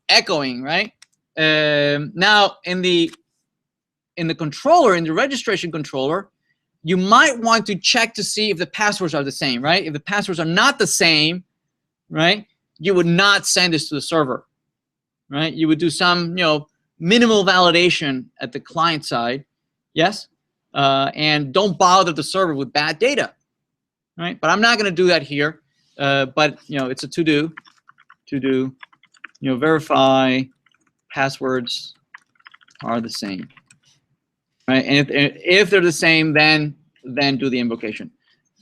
echoing, right? Now in the controller, in the registration controller, you might want to check to see if the passwords are the same, right? If the passwords are not the same, right, you would not send this to the server, right? You would do some, minimal validation at the client side, yes, and don't bother the server with bad data, right? But I'm not going to do that here. But it's a to do, verify passwords are the same, right? And if they're the same, then do the invocation,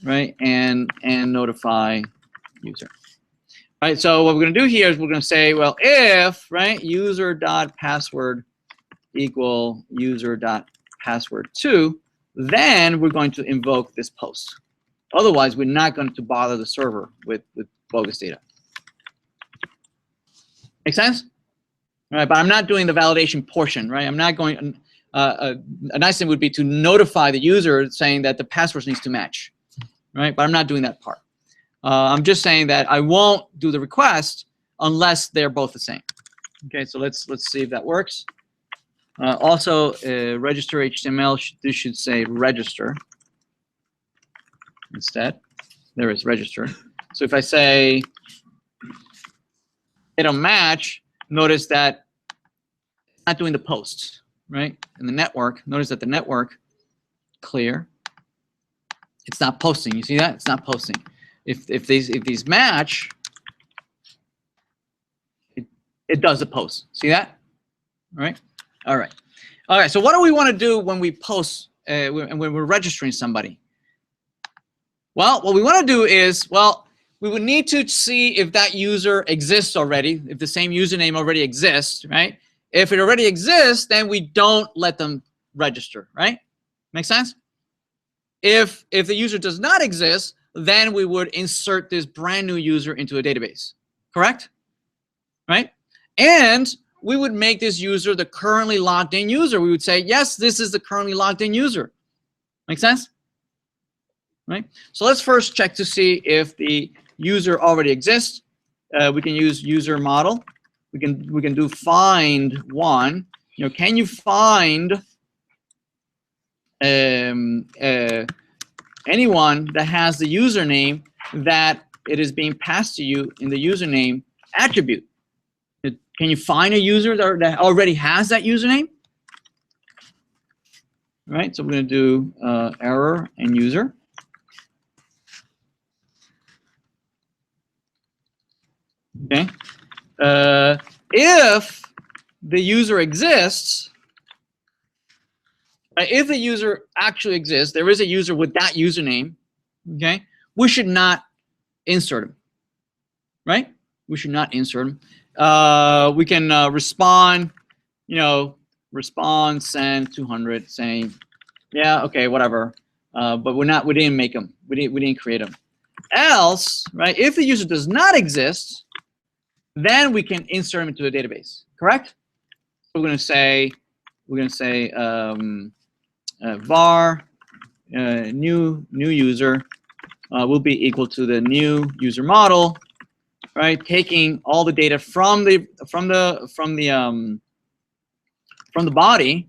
right? And notify user. Right, so what we're going to do here is we're going to say, well, if, right, user.password equal user.password2, then we're going to invoke this post. Otherwise, we're not going to bother the server with bogus data. Make sense? All right, but I'm not doing the validation portion, right? I'm not going. A nice thing would be to notify the user saying that the password needs to match, right? But I'm not doing that part. I'm just saying that I won't do the request unless they're both the same. Okay, so let's see if that works. Also, register HTML, this should say register instead. There is register. So if I say it'll match, notice that it's not doing the post, right? In the network, notice that the network, clear, it's not posting. You see that? It's not posting. If these match, it does the post. See that? All right. All right. All right. So what do we want to do when we post when we're registering somebody? Well, what we want to do is, well, we would need to see if that user exists already, if the same username already exists, right? If it already exists, then we don't let them register, right? Make sense? If the user does not exist, then we would insert this brand new user into a database, correct? Right? And we would make this user the currently logged in user. We would say, yes, this is the currently logged in user. Make sense? Right? So let's first check to see if the user already exists. We can use user model. We can do find one. Can you find anyone that has the username that it is being passed to you in the username attribute? Can you find a user that already has that username? Right, so we're going to do error and user. Okay. If the user exists, if the user actually exists, there is a user with that username, okay, we should not insert him, right? We should not insert him. We can respond, respond, send 200 saying, yeah, okay, whatever. But we didn't make him. We didn't create him. Else, right, if the user does not exist, then we can insert him into the database, correct? So we're going to say var new user will be equal to the new user model, right? Taking all the data from the body,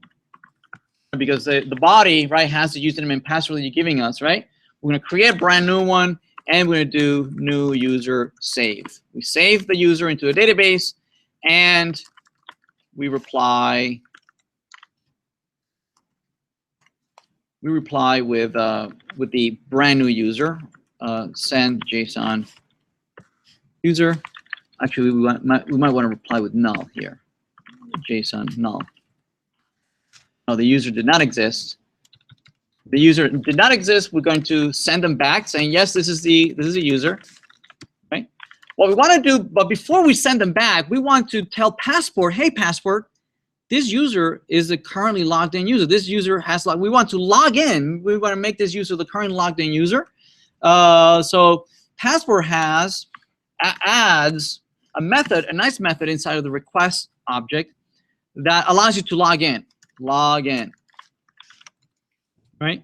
because the body, right, has the username and password that you're giving us, right? We're going to create a brand new one, and we're going to do new user save. We save the user into a database, and we reply with the brand new user, send JSON user. Actually, we might want to reply with null here, JSON null. No, the user did not exist. The user did not exist. We're going to send them back saying, yes, this is a user, right? What we want to do, but before we send them back, we want to tell Passport, hey, Passport, this user is the currently logged in user. This user has we want to log in. We want to make this user the currently logged in user. So Passport adds a method, a nice method inside of the request object that allows you to log in. Right?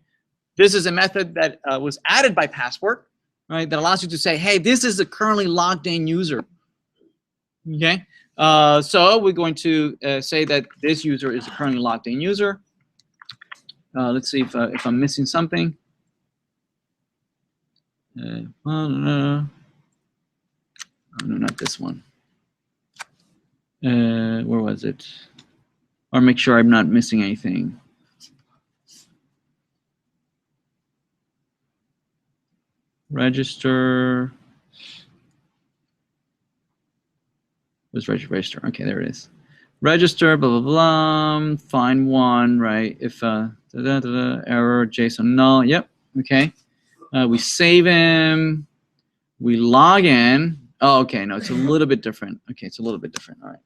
This is a method that was added by Passport, right? That allows you to say, hey, this is the currently logged in user. Okay? So we're going to say that this user is the currently logged in user. Let's see if I'm missing something. No, not this one. Where was it? or make sure I'm not missing anything. Register. Where's register? Okay, there it is. Register, blah, blah, blah, find one, right? If error, JSON null, yep, okay. We save him, we log in. Oh, okay, no, it's a little bit different. Okay, it's a little bit different, all right.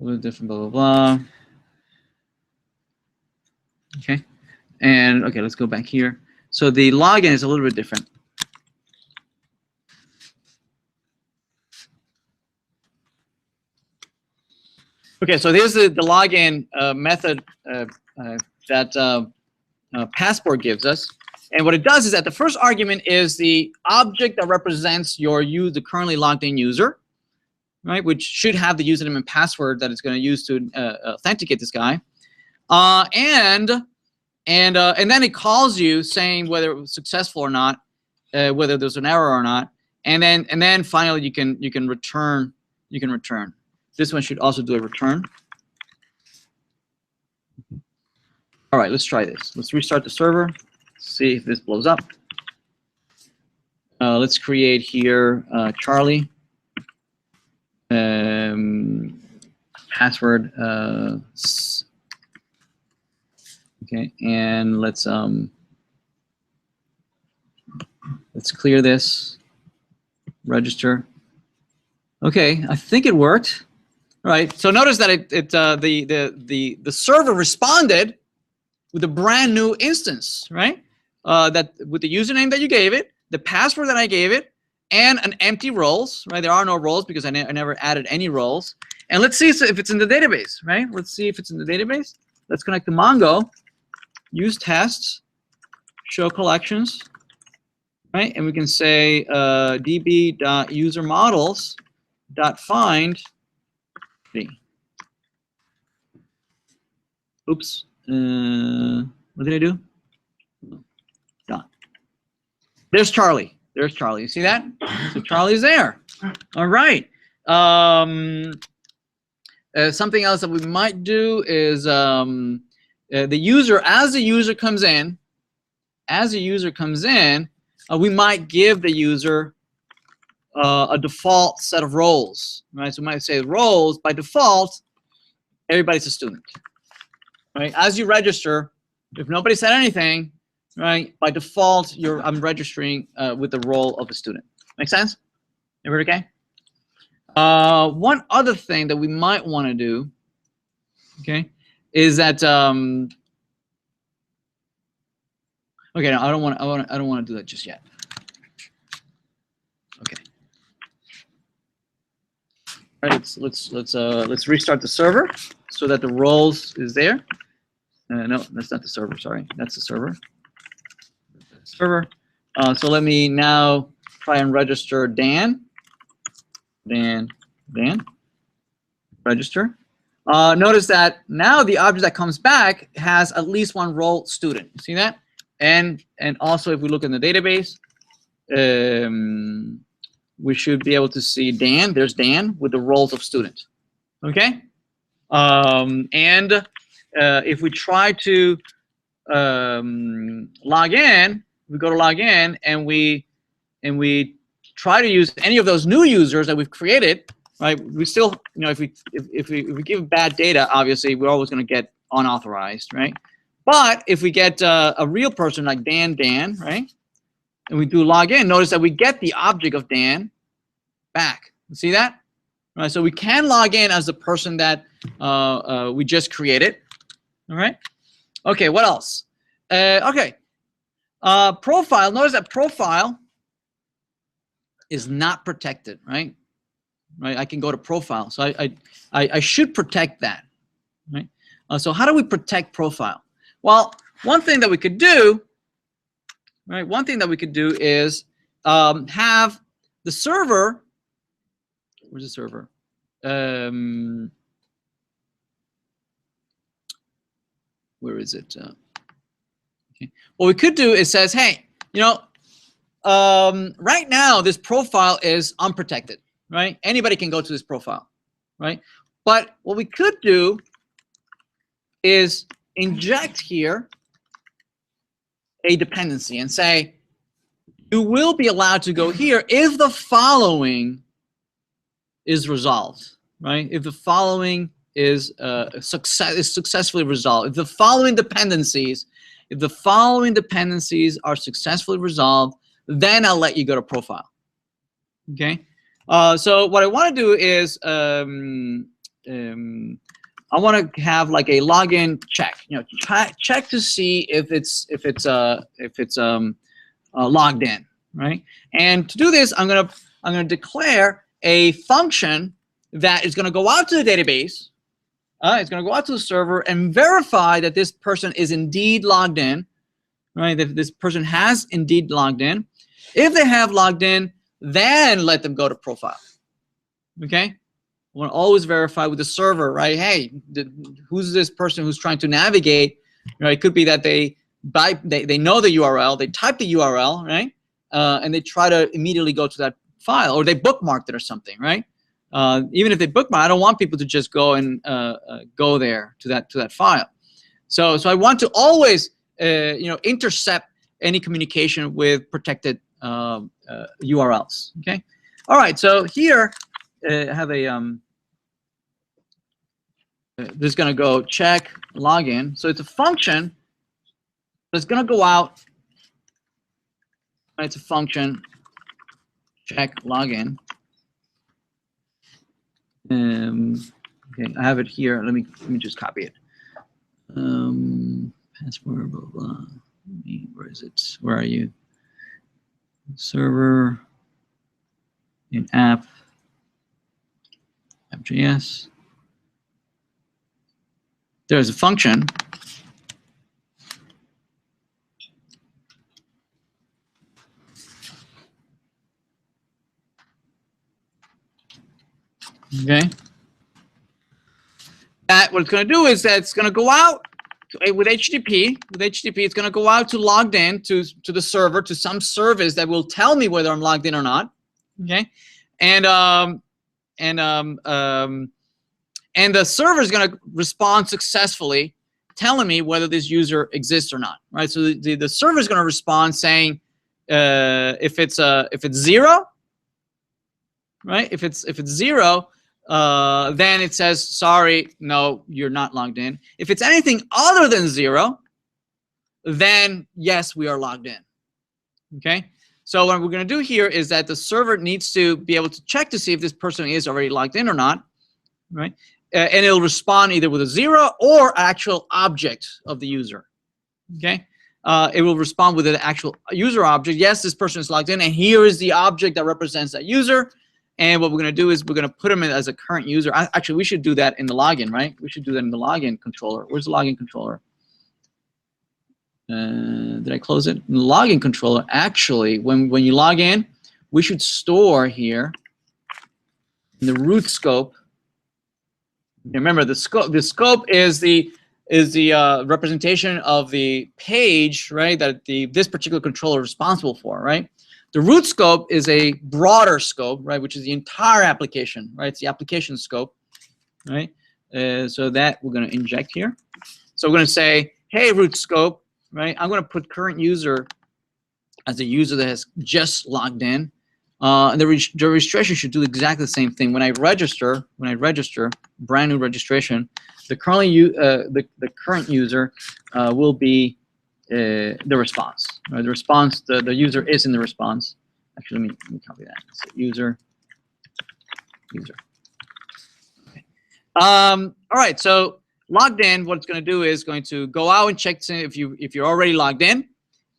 A little different, blah, blah, blah. Okay, and okay, let's go back here. So the login is a little bit different. Okay, so here's the login method that Passport gives us. And what it does is that the first argument is the object that represents the currently logged in user, right? Which should have the username and password that it's going to use to authenticate this guy. And then it calls you saying whether it was successful or not, whether there's an error or not. And then finally you can return. This one should also do a return. All right, let's try this. Let's restart the server. See if this blows up. Let's create here Charlie. Password. Okay, and let's clear this. Register. Okay, I think it worked. All right, so notice that the server responded with a brand new instance, right? That with the username that you gave it, the password that I gave it, and an empty roles, right? There are no roles because I never added any roles. And let's see if it's in the database, right? Let's see if it's in the database. Let's connect to Mongo, use tests, show collections, right? And we can say db.userModels.find. Oops. What did I do? Done. There's Charlie. There's Charlie. You see that? So Charlie's there. All right. Something else that we might do is the user, as the user comes in, we might give the user a default set of roles, right? So we might say roles by default, everybody's a student, right? As you register, if nobody said anything, right, by default, I'm registering with the role of a student. Make sense? Everybody okay? One other thing that we might want to do, okay, is that okay, no, I don't want to do that just yet. Okay. All right, let's restart the server so that the roles is there. No, that's not the server. Sorry, that's the server. So let me now try and register Dan. Register. Notice that now the object that comes back has at least one role student. See that? And also if we look in the database, we should be able to see Dan. There's Dan with the roles of student. Okay. If we try to log in, we go to log in and we try to use any of those new users that we've created, right? We still, you know, if we give bad data, obviously we're always going to get unauthorized, right? But if we get a real person like Dan, right, and we do log in, notice that we get the object of Dan back. See that? Right. So we can log in as the person that we just created. All right. Okay. What else? Okay. Profile. Notice that profile is not protected, right? Right. I can go to profile, so I should protect that, right? So how do we protect profile? Well, one thing that we could do, right? One thing that we could do is have the server. Where's the server? Where is it? Okay. What we could do is says, hey, you know, right now this profile is unprotected, right? Anybody can go to this profile, right? But what we could do is inject here a dependency and say, you will be allowed to go here if the following is resolved, right? If the following is successfully resolved, if the following dependencies are successfully resolved, then I'll let you go to profile. Okay. So what I want to do is I want to have like a login check. You know, check to see if it's logged in, right? And to do this, I'm gonna declare a function that is gonna go out to the database. It's gonna go out to the server and verify that this person is indeed logged in, right? That this person has indeed logged in. If they have logged in, then let them go to profile. Okay? I want to always verify with the server, right? Hey, who's this person who's trying to navigate? Right? It could be that they know the URL, they type the URL, right? And they try to immediately go to that file, or they bookmarked it or something, right? Even if they bookmark, I don't want people to just go and go there to that file. So I want to always intercept any communication with protected URLs. Okay. All right. So here I have a this is going to go check login. So it's a function. It's going to go out. It's a function check login. Okay, I have it here. Let me just copy it. Passport blah blah. Where is it? Where are you? Server in app.js. There's a function. Okay. That what it's going to do is that it's going to go out with HTTP. With HTTP, it's going to go out to logged in to the server, to some service that will tell me whether I'm logged in or not. Okay, and the server is going to respond successfully, telling me whether this user exists or not. Right. So the server is going to respond saying if it's 0, right? If it's 0. Then it says, sorry, no, you're not logged in. If it's anything other than 0, then yes, we are logged in. Okay. So what we're going to do here is that the server needs to be able to check to see if this person is already logged in or not, right? And it'll respond either with a 0 or actual object of the user. Okay. It will respond with an actual user object. Yes, this person is logged in, and here is the object that represents that user. And what we're going to do is we're going to put them in as a current user. Actually, we should do that in the login, right? We should do that in the login controller. Where's the login controller? Did I close it? In the login controller, actually, when you log in, we should store here in the root scope. Remember, the scope is the representation of the page, right? That this particular controller is responsible for, right? The root scope is a broader scope, right, which is the entire application, right? It's the application scope, right? So that we're going to inject here. So we're going to say, hey, root scope, right? I'm going to put current user as a user that has just logged in. And the registration should do exactly the same thing. When I register, brand new registration, the current user will be the response. Right? The response, the user is in the response. Actually, let me copy that. So user. Okay. All right. So logged in. What it's going to do is going to go out and check if you're already logged in.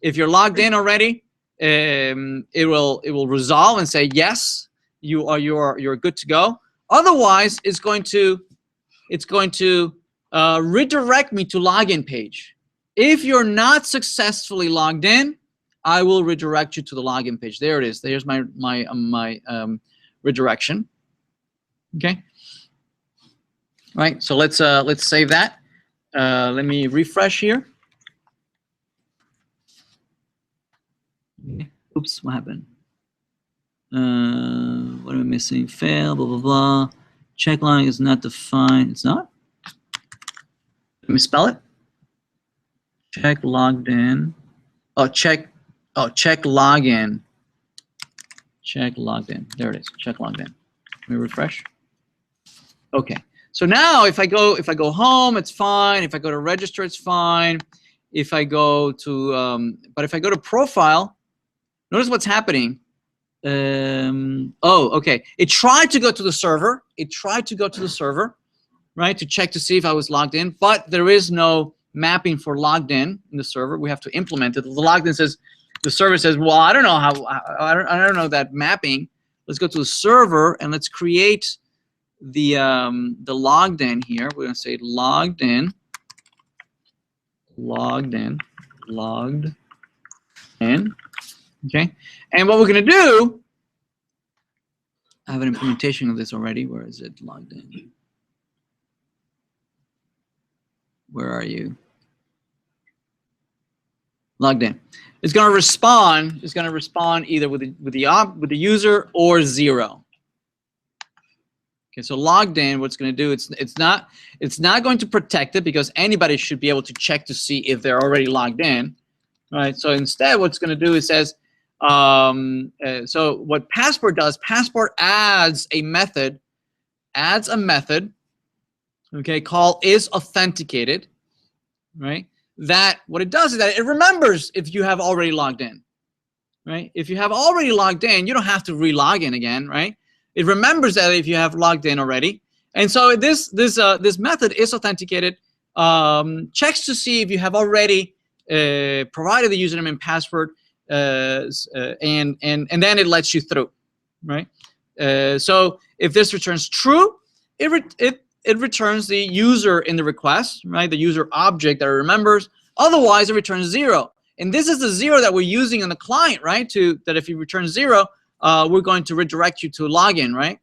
If you're logged in already, it will resolve and say yes, you're good to go. Otherwise, it's going to redirect me to login page. If you're not successfully logged in, I will redirect you to the login page. There it is. There's my redirection. Okay. All right. So let's save that. Let me refresh here. Oops, what happened? What am I missing? Fail, blah, blah, blah. Check login is not defined. It's not? Let me spell it. Check logged in. Check login. Check logged in. There it is. Check logged in. Let me refresh. Okay. So now if I go home, it's fine. If I go to register, it's fine. If I go to but if I go to profile, notice what's happening. Okay. It tried to go to the server. Right, to check to see if I was logged in, but there is no mapping for logged in the server. We have to implement it. The logged in says, the server says, well, I don't know I don't know that mapping. Let's go to the server and let's create the logged in here. We're gonna say logged in, okay. And what we're gonna do, I have an implementation of this already. Where is it? Logged in. Where are you? Logged in. It's going to respond. It's going to respond either with the user or 0. Okay, so logged in. What's going to do? It's not going to protect it because anybody should be able to check to see if they're already logged in, right? So instead, what's going to do is says. So what Passport does? Passport adds a method. Okay, call is authenticated, right? That what it does is that it remembers if you have already logged in, right? If you have already logged in, you don't have to re-log in again, right? It remembers that if you have logged in already, and so this method is authenticated, checks to see if you have already provided the username and password, and then it lets you through, right? So if this returns true, it returns the user in the request, right? The user object that it remembers. Otherwise, it returns 0. And this is the 0 that we're using on the client, right? That if you return 0, we're going to redirect you to login, right?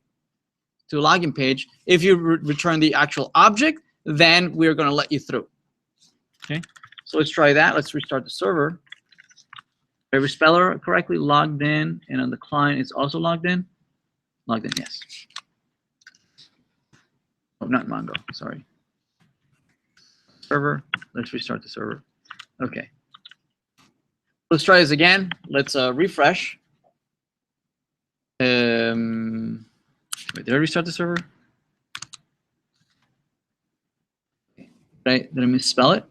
To a login page. If you return the actual object, then we're going to let you through. Okay. So let's try that. Let's restart the server. Did I spell it correctly? Logged in, and on the client, it's also logged in. Logged in, yes. Oh, not Mongo, sorry. Server, let's restart the server. Okay. Let's try this again. Let's refresh. Wait, did I restart the server? Right, did I misspell it?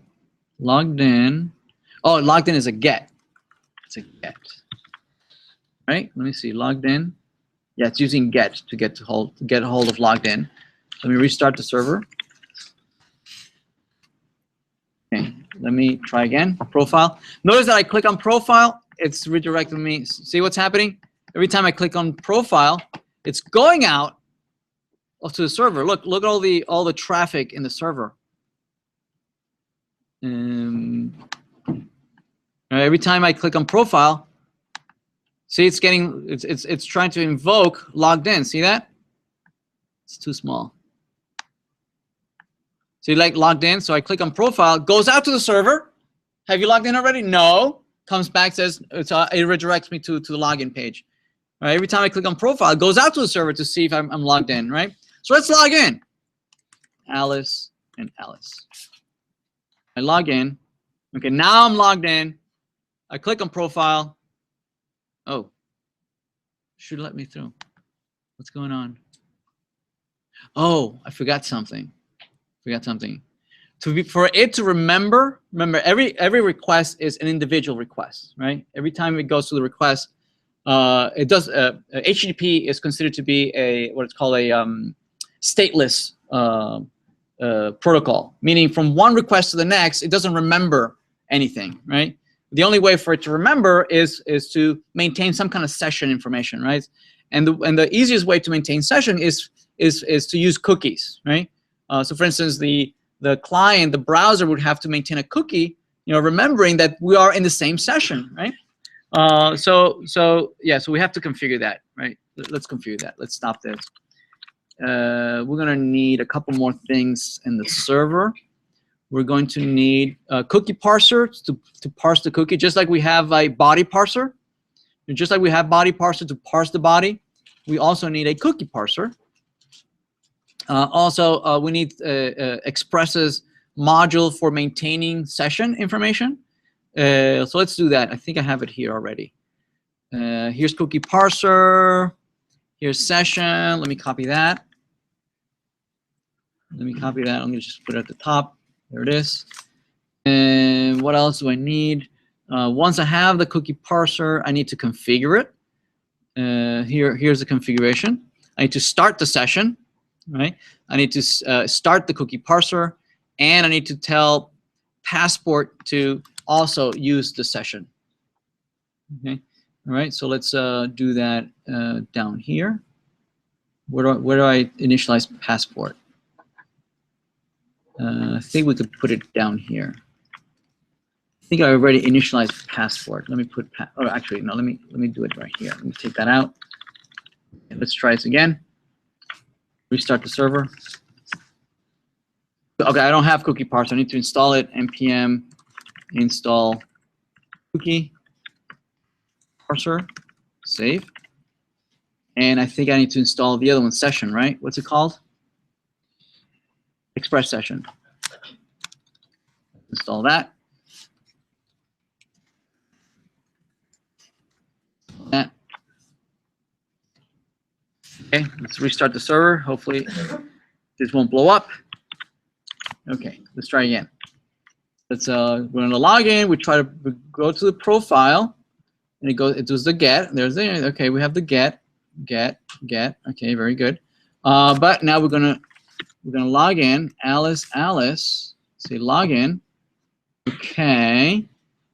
Logged in. Oh, logged in is a get. It's a get. Right, let me see, logged in. Yeah, it's using get to get a hold of logged in. Let me restart the server. Okay, let me try again. Profile. Notice that I click on profile, it's redirecting me. See what's happening? Every time I click on profile, it's going out to the server. Look at all the traffic in the server. Every time I click on profile, see it's trying to invoke logged in. See that? It's too small. So you like logged in, so I click on profile, goes out to the server. Have you logged in already? No. Comes back, says it redirects me to the login page. All right, every time I click on profile, it goes out to the server to see if I'm logged in, right? So let's log in. Alice and Alice. I log in. Okay, now I'm logged in. I click on profile. Oh, should let me through. What's going on? Oh, I forgot something. For it to remember, every request is an individual request, right? Every time it goes to the request, it does. HTTP is considered to be what it's called a stateless protocol, meaning from one request to the next, it doesn't remember anything, right? The only way for it to remember is to maintain some kind of session information, right? And the easiest way to maintain session is to use cookies, right? So for instance, the client, the browser would have to maintain a cookie, remembering that we are in the same session, right? So we have to configure that, right? Let's configure that. Let's stop this. We're gonna need a couple more things in the server. We're going to need a cookie parser to parse the cookie, just like we have a body parser. Just like we have body parser to parse the body, we also need a cookie parser. Also, we need Express's module for maintaining session information. So let's do that. I think I have it here already. Here's cookie parser. Here's session. Let me copy that. Let me copy that. I'm going to just put it at the top. There it is. And what else do I need? Once I have the cookie parser, I need to configure it. Here's the configuration. I need to start the session, right? I need to start the cookie parser, and I need to tell Passport to also use the session. Okay. All right. So let's do that down here. Where do I initialize Passport? I think we could put it down here. I think I already initialized Passport. Let me put, oh, actually, no, let me do it right here. Let me take that out. Okay, let's try this again. Restart the server. Okay, I don't have cookie parser. I need to install it. npm install cookie parser, save. And I think I need to install the other one, session, right? What's it called? Express session. Install that. Okay, let's restart the server. Hopefully this won't blow up. Okay, let's try again. Let's we're gonna log in. We try to go to the profile, and it does the get. There's the, okay, we have the get. Okay, very good. But now we're gonna log in. Alice, say login. Okay,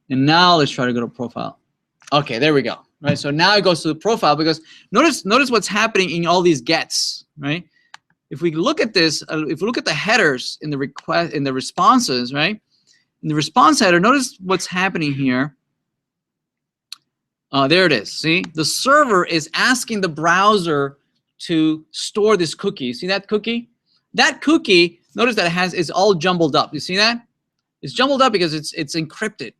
and now let's try to go to profile. Okay, there we go. Right, so now it goes to the profile, because notice what's happening in all these gets, right? If we look at this, if we look at the headers in the request, in the responses, right? In the response header, notice what's happening here. There it is. See, the server is asking the browser to store this cookie. See that cookie? That cookie, notice that it's all jumbled up. You see that? It's jumbled up because it's encrypted.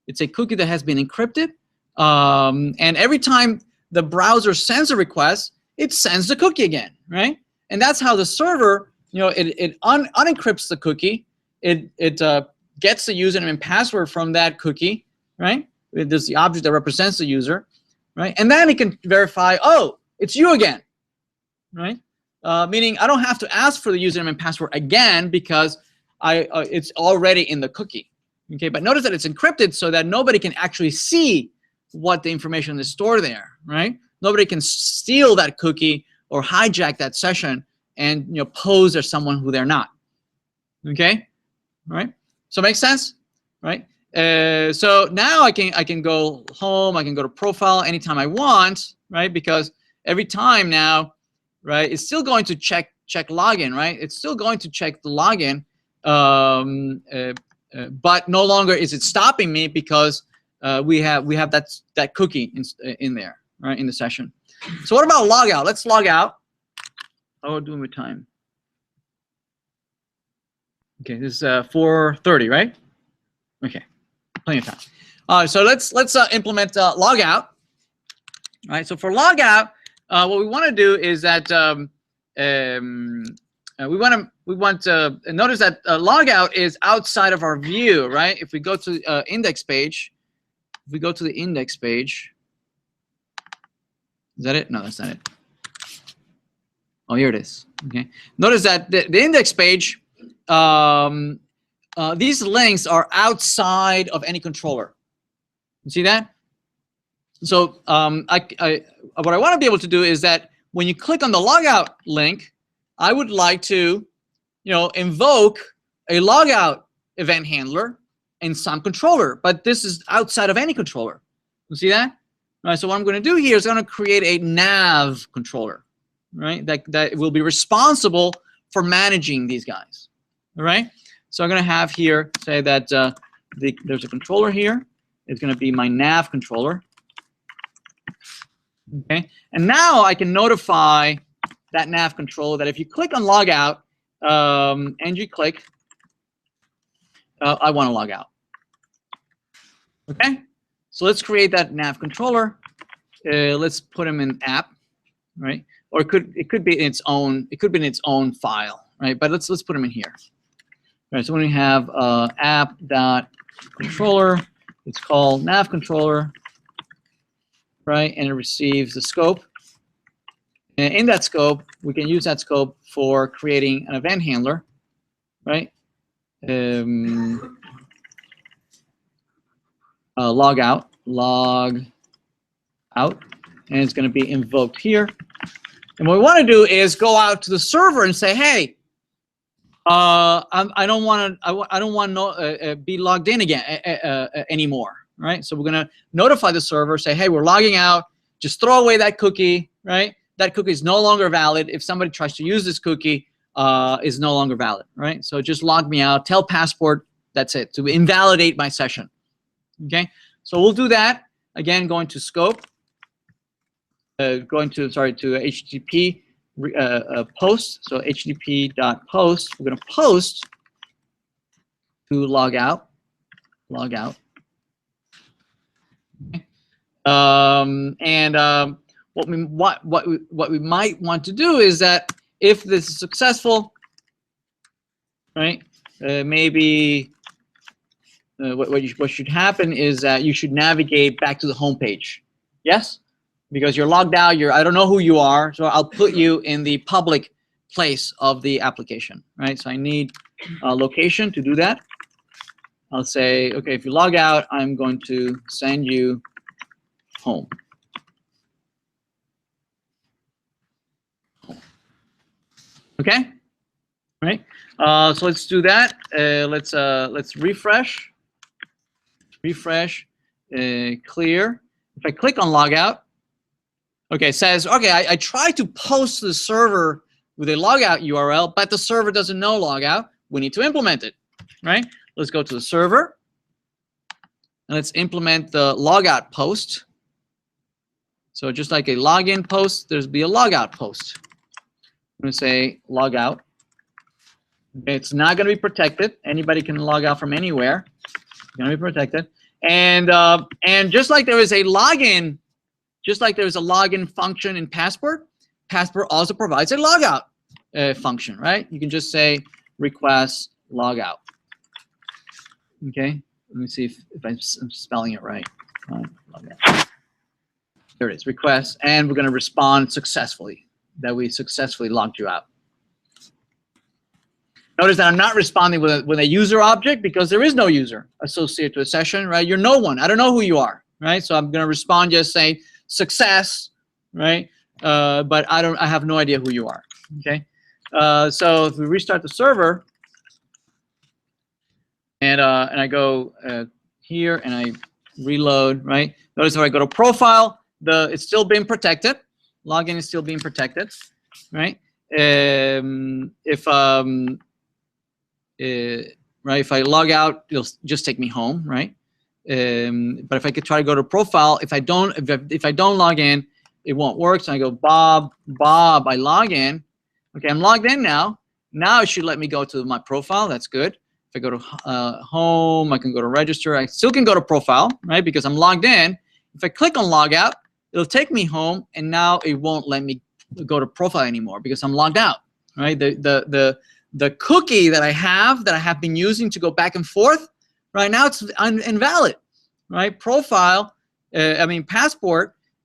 It's a cookie that has been encrypted. And every time the browser sends a request, it sends the cookie again, right? And that's how the server, it unencrypts the cookie. It gets the username and password from that cookie, right? There's the object that represents the user, right? And then it can verify, oh, it's you again, right? Meaning I don't have to ask for the username and password again, because it's already in the cookie. Okay, but notice that it's encrypted so that nobody can actually see what the information is stored there, right? Nobody can steal that cookie or hijack that session and pose as someone who they're not. Okay, all right. So makes sense, right? So now I can go home. I can go to profile anytime I want, right? Because every time now, right, it's still going to check login, right? It's still going to check the login, but no longer is it stopping me, because we have that cookie in there, right, in the session. So what about logout? Let's log out. Oh, we're doing with time. Okay, this is 4:30, right? Okay, plenty of time. So let's implement logout. All right. So for logout, what we want to do is that we want to notice that logout is outside of our view, right? If we go to index page. If we go to the index page, is that it? No, that's not it. Oh, here it is. Okay. Notice that the index page, these links are outside of any controller. You see that? So what I want to be able to do is that when you click on the logout link, I would like to, invoke a logout event handler in some controller, but this is outside of any controller. You see that? All right, so what I'm going to do here is I'm going to create a nav controller, right? That will be responsible for managing these guys. All right. So I'm going to have here say that there's a controller here. It's going to be my nav controller. Okay. And now I can notify that nav controller that if you click on logout and you click, I want to log out. Okay, so let's create that nav controller. let's put them in app, right? Or it could be in its own file, right? But let's put them in here. All right, so when we have app.controller, it's called nav controller, right? And it receives the scope. And in that scope, we can use that scope for creating an event handler, right? Log out, and it's going to be invoked here. And what we want to do is go out to the server and say, hey, I don't want to be logged in again anymore, right? So we're going to notify the server, say, hey, we're logging out. Just throw away that cookie, right? That cookie is no longer valid. If somebody tries to use this cookie, is no longer valid, right? So just log me out. Tell Passport, that's it, to invalidate my session. Okay, so we'll do that again. Going to scope, to HTTP post. So HTTP.post. We're going to post to log out. Okay. What we might want to do is that if this is successful, right? Maybe. What should happen is that you should navigate back to the home page. Yes? Because you're logged out, I don't know who you are, so I'll put you in the public place of the application, right? So I need a location to do that. I'll say, okay, if you log out, I'm going to send you home. Okay? Right? So let's do that. Let's refresh. Clear. If I click on logout, okay, it says, okay, I tried to post to the server with a logout URL, but the server doesn't know logout. We need to implement it, right? Let's go to the server, and let's implement the logout post. So just like a login post, there's be a logout post. I'm going to say logout. Okay, it's not going to be protected. Anybody can log out from anywhere. It's going to be protected. And just like there is a login, function in Passport, Passport also provides a logout function, right? You can just say request logout. Okay, let me see if I'm spelling it right. There it is, request, and we're going to respond successfully, that we successfully logged you out. Notice that I'm not responding with a user object because there is no user associated to a session, right? You're no one. I don't know who you are, right? So I'm going to respond just saying success, right? But I have no idea who you are. Okay. So if we restart the server, and I go here and I reload, right? Notice if I go to profile, it's still being protected. Login is still being protected, right? Right, if I log out, it'll just take me home, right? But if I could try to go to profile, if I don't log in, it won't work. So I go Bob, I log in. Okay, I'm logged in now. Now it should let me go to my profile. That's good. If I go to home, I can go to register. I still can go to profile, right? Because I'm logged in. If I click on logout, it'll take me home, and now it won't let me go to profile anymore because I'm logged out, right? The cookie that I have been using to go back and forth, right now it's invalid, right? Passport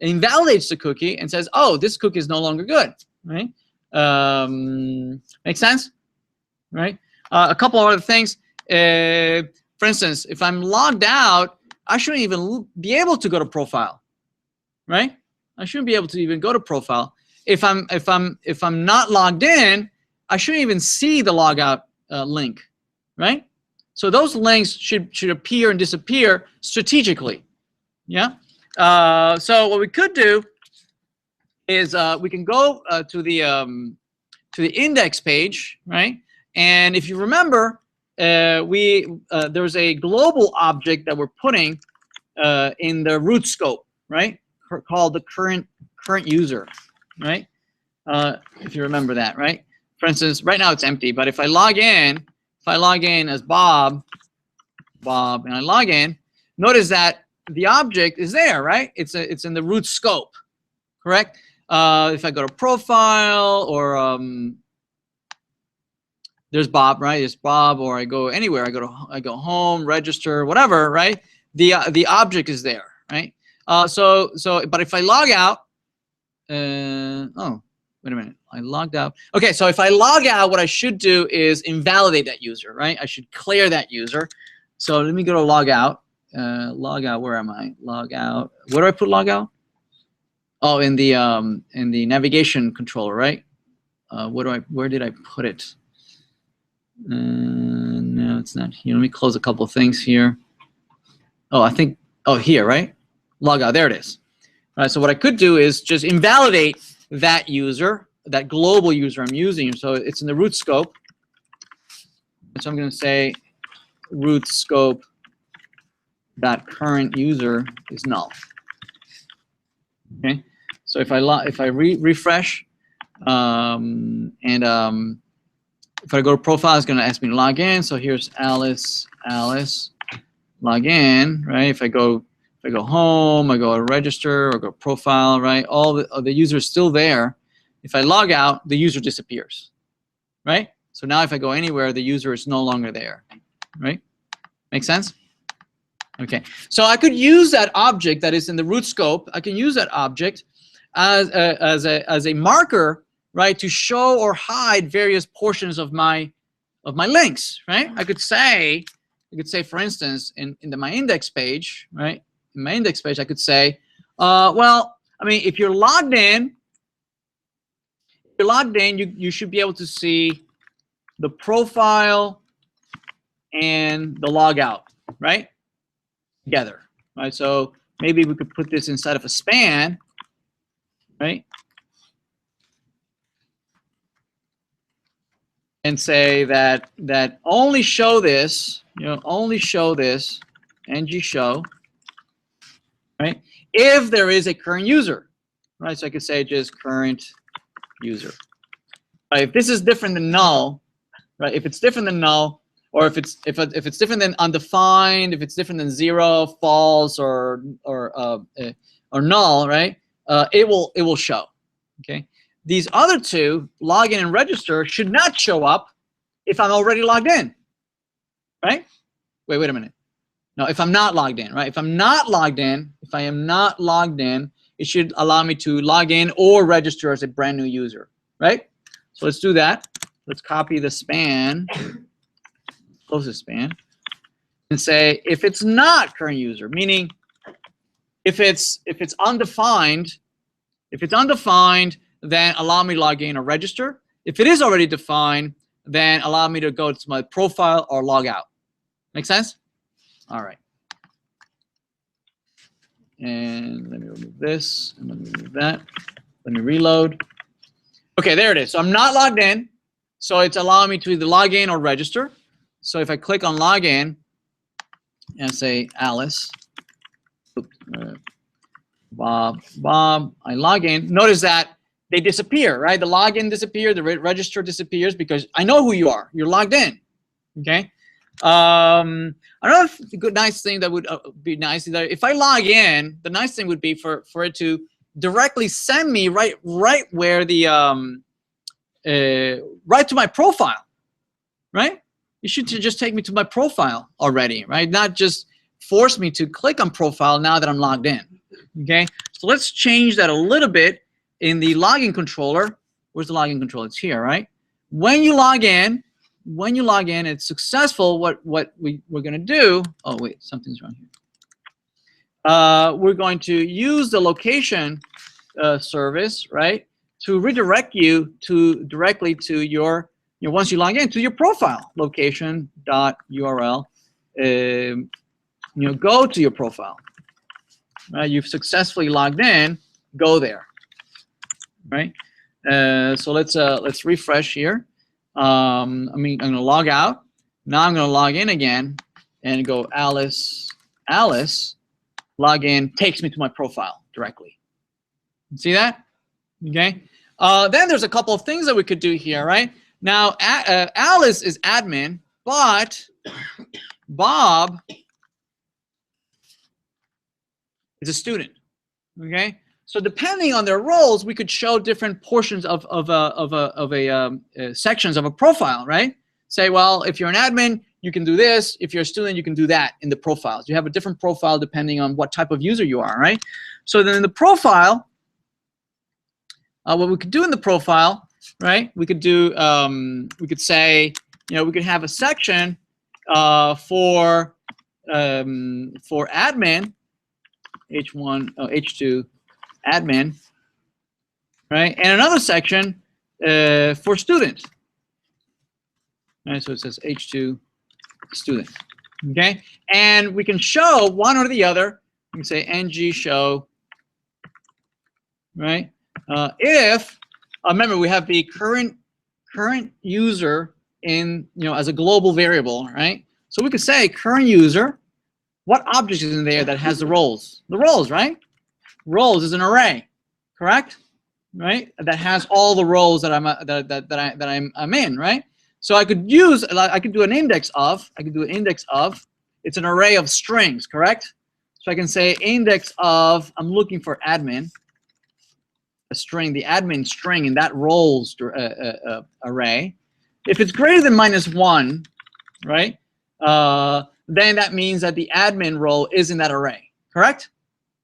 invalidates the cookie and says, oh, this cookie is no longer good, right? Make sense, right? A couple of other things. For instance, if I'm logged out, I shouldn't even be able to go to profile, right? I shouldn't be able to even go to profile. If I'm not logged in, I shouldn't even see the logout link, right? So those links should appear and disappear strategically, yeah? So what we could do is we can go to the index page, right? And if you remember, there's a global object that we're putting in the root scope, right? Called the current user, right? If you remember that, right? For instance, right now it's empty, but if I log in as Bob, and I log in, notice that the object is there, right? It's in the root scope, correct? If I go to profile or there's Bob, right? There's Bob, or I go anywhere. I go home, register, whatever, right? The object is there, right? But if I log out, oh, wait a minute, I logged out. Okay, so if I log out, what I should do is invalidate that user, right? I should clear that user. So let me go to log out. Log out. Where am I? Log out. Where do I put log out? Oh, in the navigation controller, right? Where did I put it? No, it's not here. Let me close a couple of things here. Oh, I think, oh, here, right? Log out. There it is. All right, so what I could do is just invalidate that user, that global user I'm using. So it's in the root scope. So I'm going to say root scope that current user is null. Okay, so if I refresh if I go to profile, it's going to ask me to log in. So here's Alice, log in, right? If I go home, I go to register or go profile, right? All the user is still there. If I log out, the user disappears, right? So now if I go anywhere, the user is no longer there, right? Make sense? Okay, so I could use that object that is in the root scope. I can use that object as a marker, right, to show or hide various portions of my links, right? I could say, for instance, in my index page, right? In my index page, I could say, well, I mean, if you're logged in, you should be able to see the profile and the logout, right? Together, right? So maybe we could put this inside of a span, right? And say that only show this, only show this, ng show, right? If there is a current user, right? So I could say just current user. Right? If this is different than null, right? If it's different than null, or if it's different than undefined, if it's different than 0, false, or null, right? It will show. Okay. These other two, login and register, should not show up if I'm already logged in, right? Wait a minute. No, if I'm not logged in, right? If I'm not logged in, if I am not logged in, it should allow me to log in or register as a brand new user, right? So let's do that. Let's copy the span, close the span, and say if it's not current user, meaning if it's undefined, then allow me to log in or register. If it is already defined, then allow me to go to my profile or log out. Make sense? All right. And let me remove this, and let me remove that. Let me reload. Okay, there it is. So I'm not logged in. So it's allowing me to either log in or register. So if I click on login and say Alice, Bob, I log in. Notice that they disappear, right? The login disappears, the register disappears because I know who you are. You're logged in. Okay. Another nice thing that would be nice is that if I log in, the nice thing would be for it to directly send me right where the right to my profile, right? You should just take me to my profile already, right? Not just force me to click on profile now that I'm logged in. Okay, so let's change that a little bit in the login controller. Where's the login controller? It's here, right? When you log in, it's successful. What we're going to do? Oh wait, something's wrong here. We're going to use the location service, right, to redirect you directly to your, once you log in, to your profile location.url. Go to your profile. Right, you've successfully logged in. Go there. Right. So let's refresh here. I'm going to log out. Now I'm going to log in again and go Alice. Login takes me to my profile directly. See that? Okay. Then there's a couple of things that we could do here, right? Now, Alice is admin, but Bob is a student. Okay, so depending on their roles, we could show different portions of sections of a profile, right? Say, well, if you're an admin, you can do this. If you're a student, you can do that in the profiles. You have a different profile depending on what type of user you are, right? So then in the profile, what we could do in the profile, right? We could do, we could say, we could have a section for admin, H2 admin, right? And another section for student. Right, so it says H2 student. Okay, and we can show one or the other. We can say ng show, right? If remember, we have the current user in as a global variable, right? So we could say current user. What object is in there that has the roles? The roles, right? Roles is an array, correct? Right? That has all the roles that I'm in, right? So I could do an index of. It's an array of strings, correct? So I can say index of. I'm looking for admin. A string, the admin string in that roles array. If it's greater than -1, right? Then that means that the admin role is in that array, correct?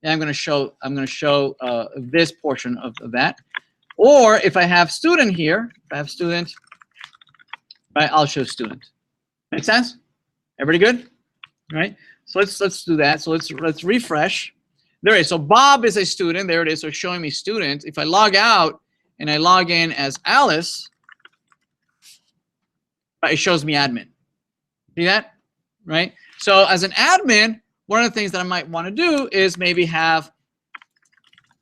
And I'm going to show this portion of that. Or if I have student here, right, I'll show student. Make sense? Everybody good? Right. So let's do that. So let's refresh. There it is. So Bob is a student. There it is. So it's showing me student. If I log out and I log in as Alice, it shows me admin. See that? Right. So as an admin, one of the things that I might want to do is maybe have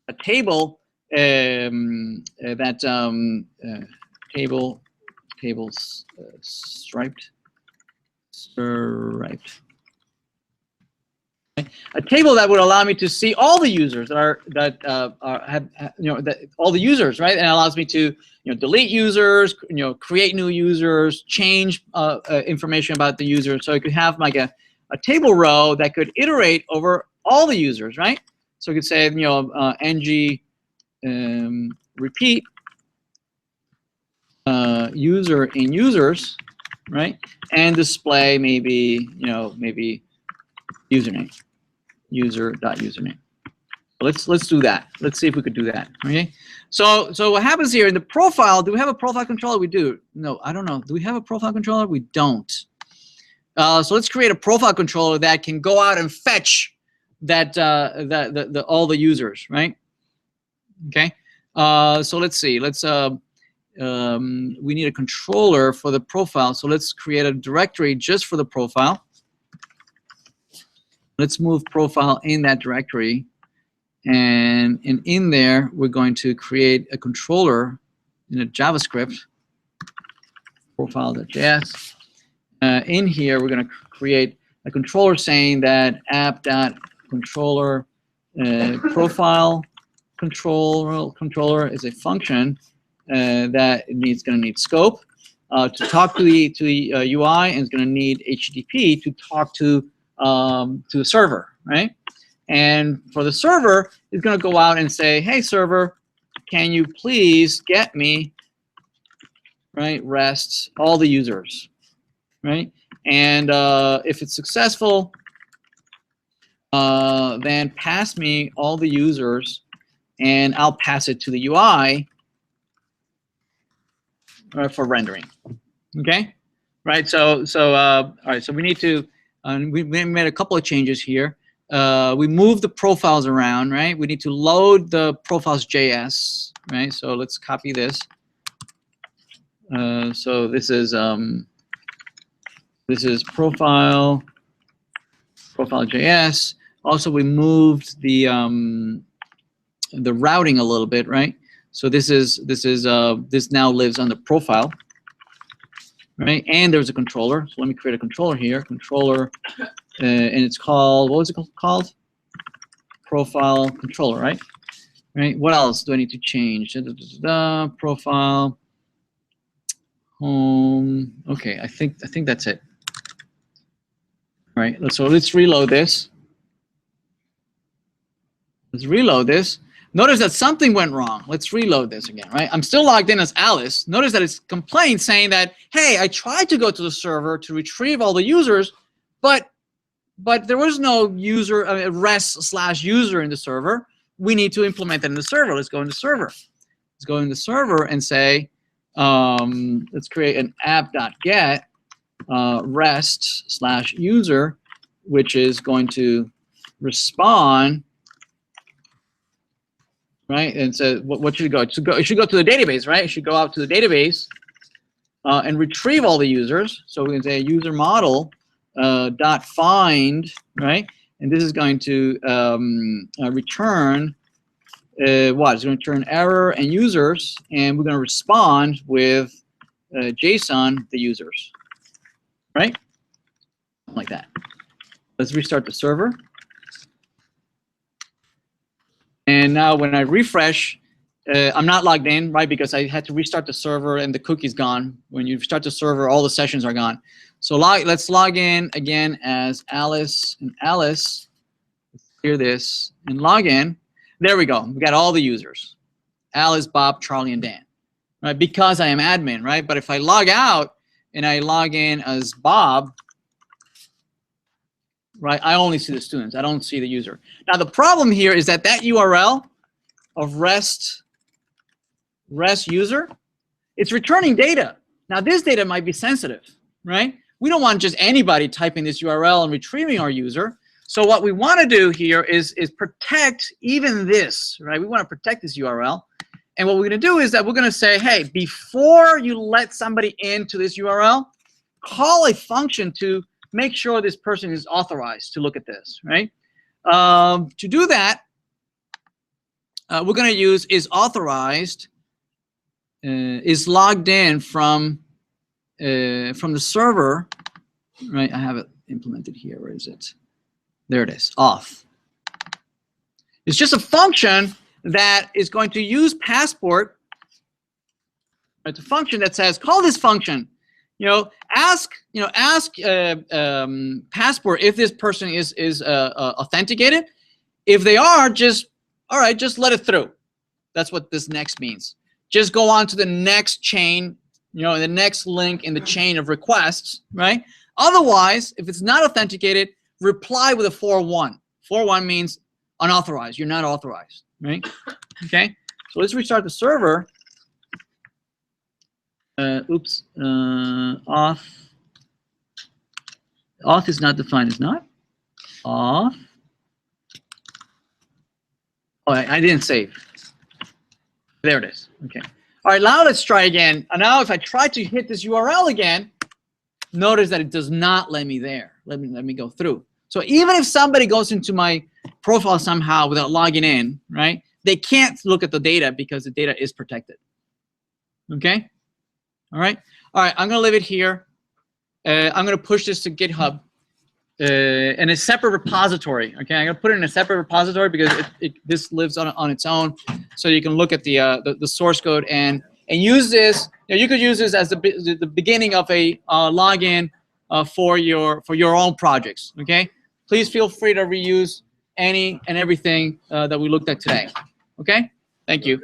a table tables striped. A table that would allow me to see all the users that all the users, right? And it allows me to delete users, create new users, change information about the user. So I could have like a table row that could iterate over all the users, right? So I could say ng repeat user in users, right? And display maybe username. User.username. Let's do that. Let's see if we could do that. Okay. So what happens here in the profile? Do we have a profile controller? We do. No, I don't know. Do we have a profile controller? We don't. So let's create a profile controller that can go out and fetch that all the users, right? Okay. So let's see. We need a controller for the profile. So let's create a directory just for the profile. Let's move profile in that directory, and in there we're going to create a controller in a JavaScript, profile.js. In here we're going to create a controller saying that app.controller profile controller is a function that it's going to need scope to talk to the UI, and it's going to need HTTP to talk to the server, right? And for the server, it's going to go out and say, hey, server, can you please get me, right, REST, all the users, right? And if it's successful, then pass me all the users, and I'll pass it to the UI for rendering, okay? Right, so all right, so we need to, we made a couple of changes here. We moved the profiles around, right? We need to load the profiles.js, right? So let's copy this. So this is profile.js. Also, we moved the routing a little bit, right? So this now lives on the profile, right? And there's a controller. So let me create a controller here. Controller. And it's called, what was it called? Profile controller, right? Right. What else do I need to change? Profile, home. Okay, I think that's it. All right. So let's reload this. Let's reload this. Notice that something went wrong. Let's reload this again, right? I'm still logged in as Alice. Notice that it's complaint saying that, hey, I tried to go to the server to retrieve all the users, but there was no user, rest/user in the server. We need to implement that in the server. Let's go in the server. Let's go in the server and say, let's create an app.get rest/user, which is going to respond, right? And so what should it go? It should go to the database, right? It should go out to the database and retrieve all the users. So we can say user model dot find, right? And this is going to return what? It's going to return error and users, and we're going to respond with JSON the users, right? Like that. Let's restart the server. And now when I refresh, I'm not logged in, right? Because I had to restart the server and the cookie's gone. When you start the server, all the sessions are gone. So let's log in again as Alice and Alice. Let's clear this and log in. There we go. We got all the users. Alice, Bob, Charlie, and Dan. Right? Because I am admin, right? But if I log out and I log in as Bob, right, I only see the students. I don't see the user. Now the problem here is that URL of rest user, it's returning data. Now this data might be sensitive, right? We don't want just anybody typing this URL and retrieving our user. So what we want to do here is protect even this, right? We want to protect this URL. And what we're going to do is that we're going to say, hey, before you let somebody into this URL, call a function to make sure this person is authorized to look at this, right? To do that, we're going to use is authorized, is logged in from the server, right? I have it implemented here. Where is it? There it is, auth. It's just a function that is going to use Passport. It's a function that says, call this function. Ask Passport if this person is authenticated. If they are, just let it through. That's what this next means. Just go on to the next chain, the next link in the chain of requests, right? Otherwise, if it's not authenticated, reply with a 4.1. 4.1 means unauthorized. You're not authorized, right? Okay. So let's restart the server. Auth. Auth is not defined. It's not. Auth. Oh, I didn't save. There it is. Okay. All right. Now let's try again. And now if I try to hit this URL again, notice that it does not let me there. Let me go through. So even if somebody goes into my profile somehow without logging in, right? They can't look at the data because the data is protected. Okay. All right. All right. I'm going to leave it here. I'm going to push this to GitHub in a separate repository. Okay. I'm going to put it in a separate repository because this lives on its own. So you can look at the source code and use this. You could use this as the beginning of a login for your own projects. Okay. Please feel free to reuse any and everything that we looked at today. Okay. Thank you.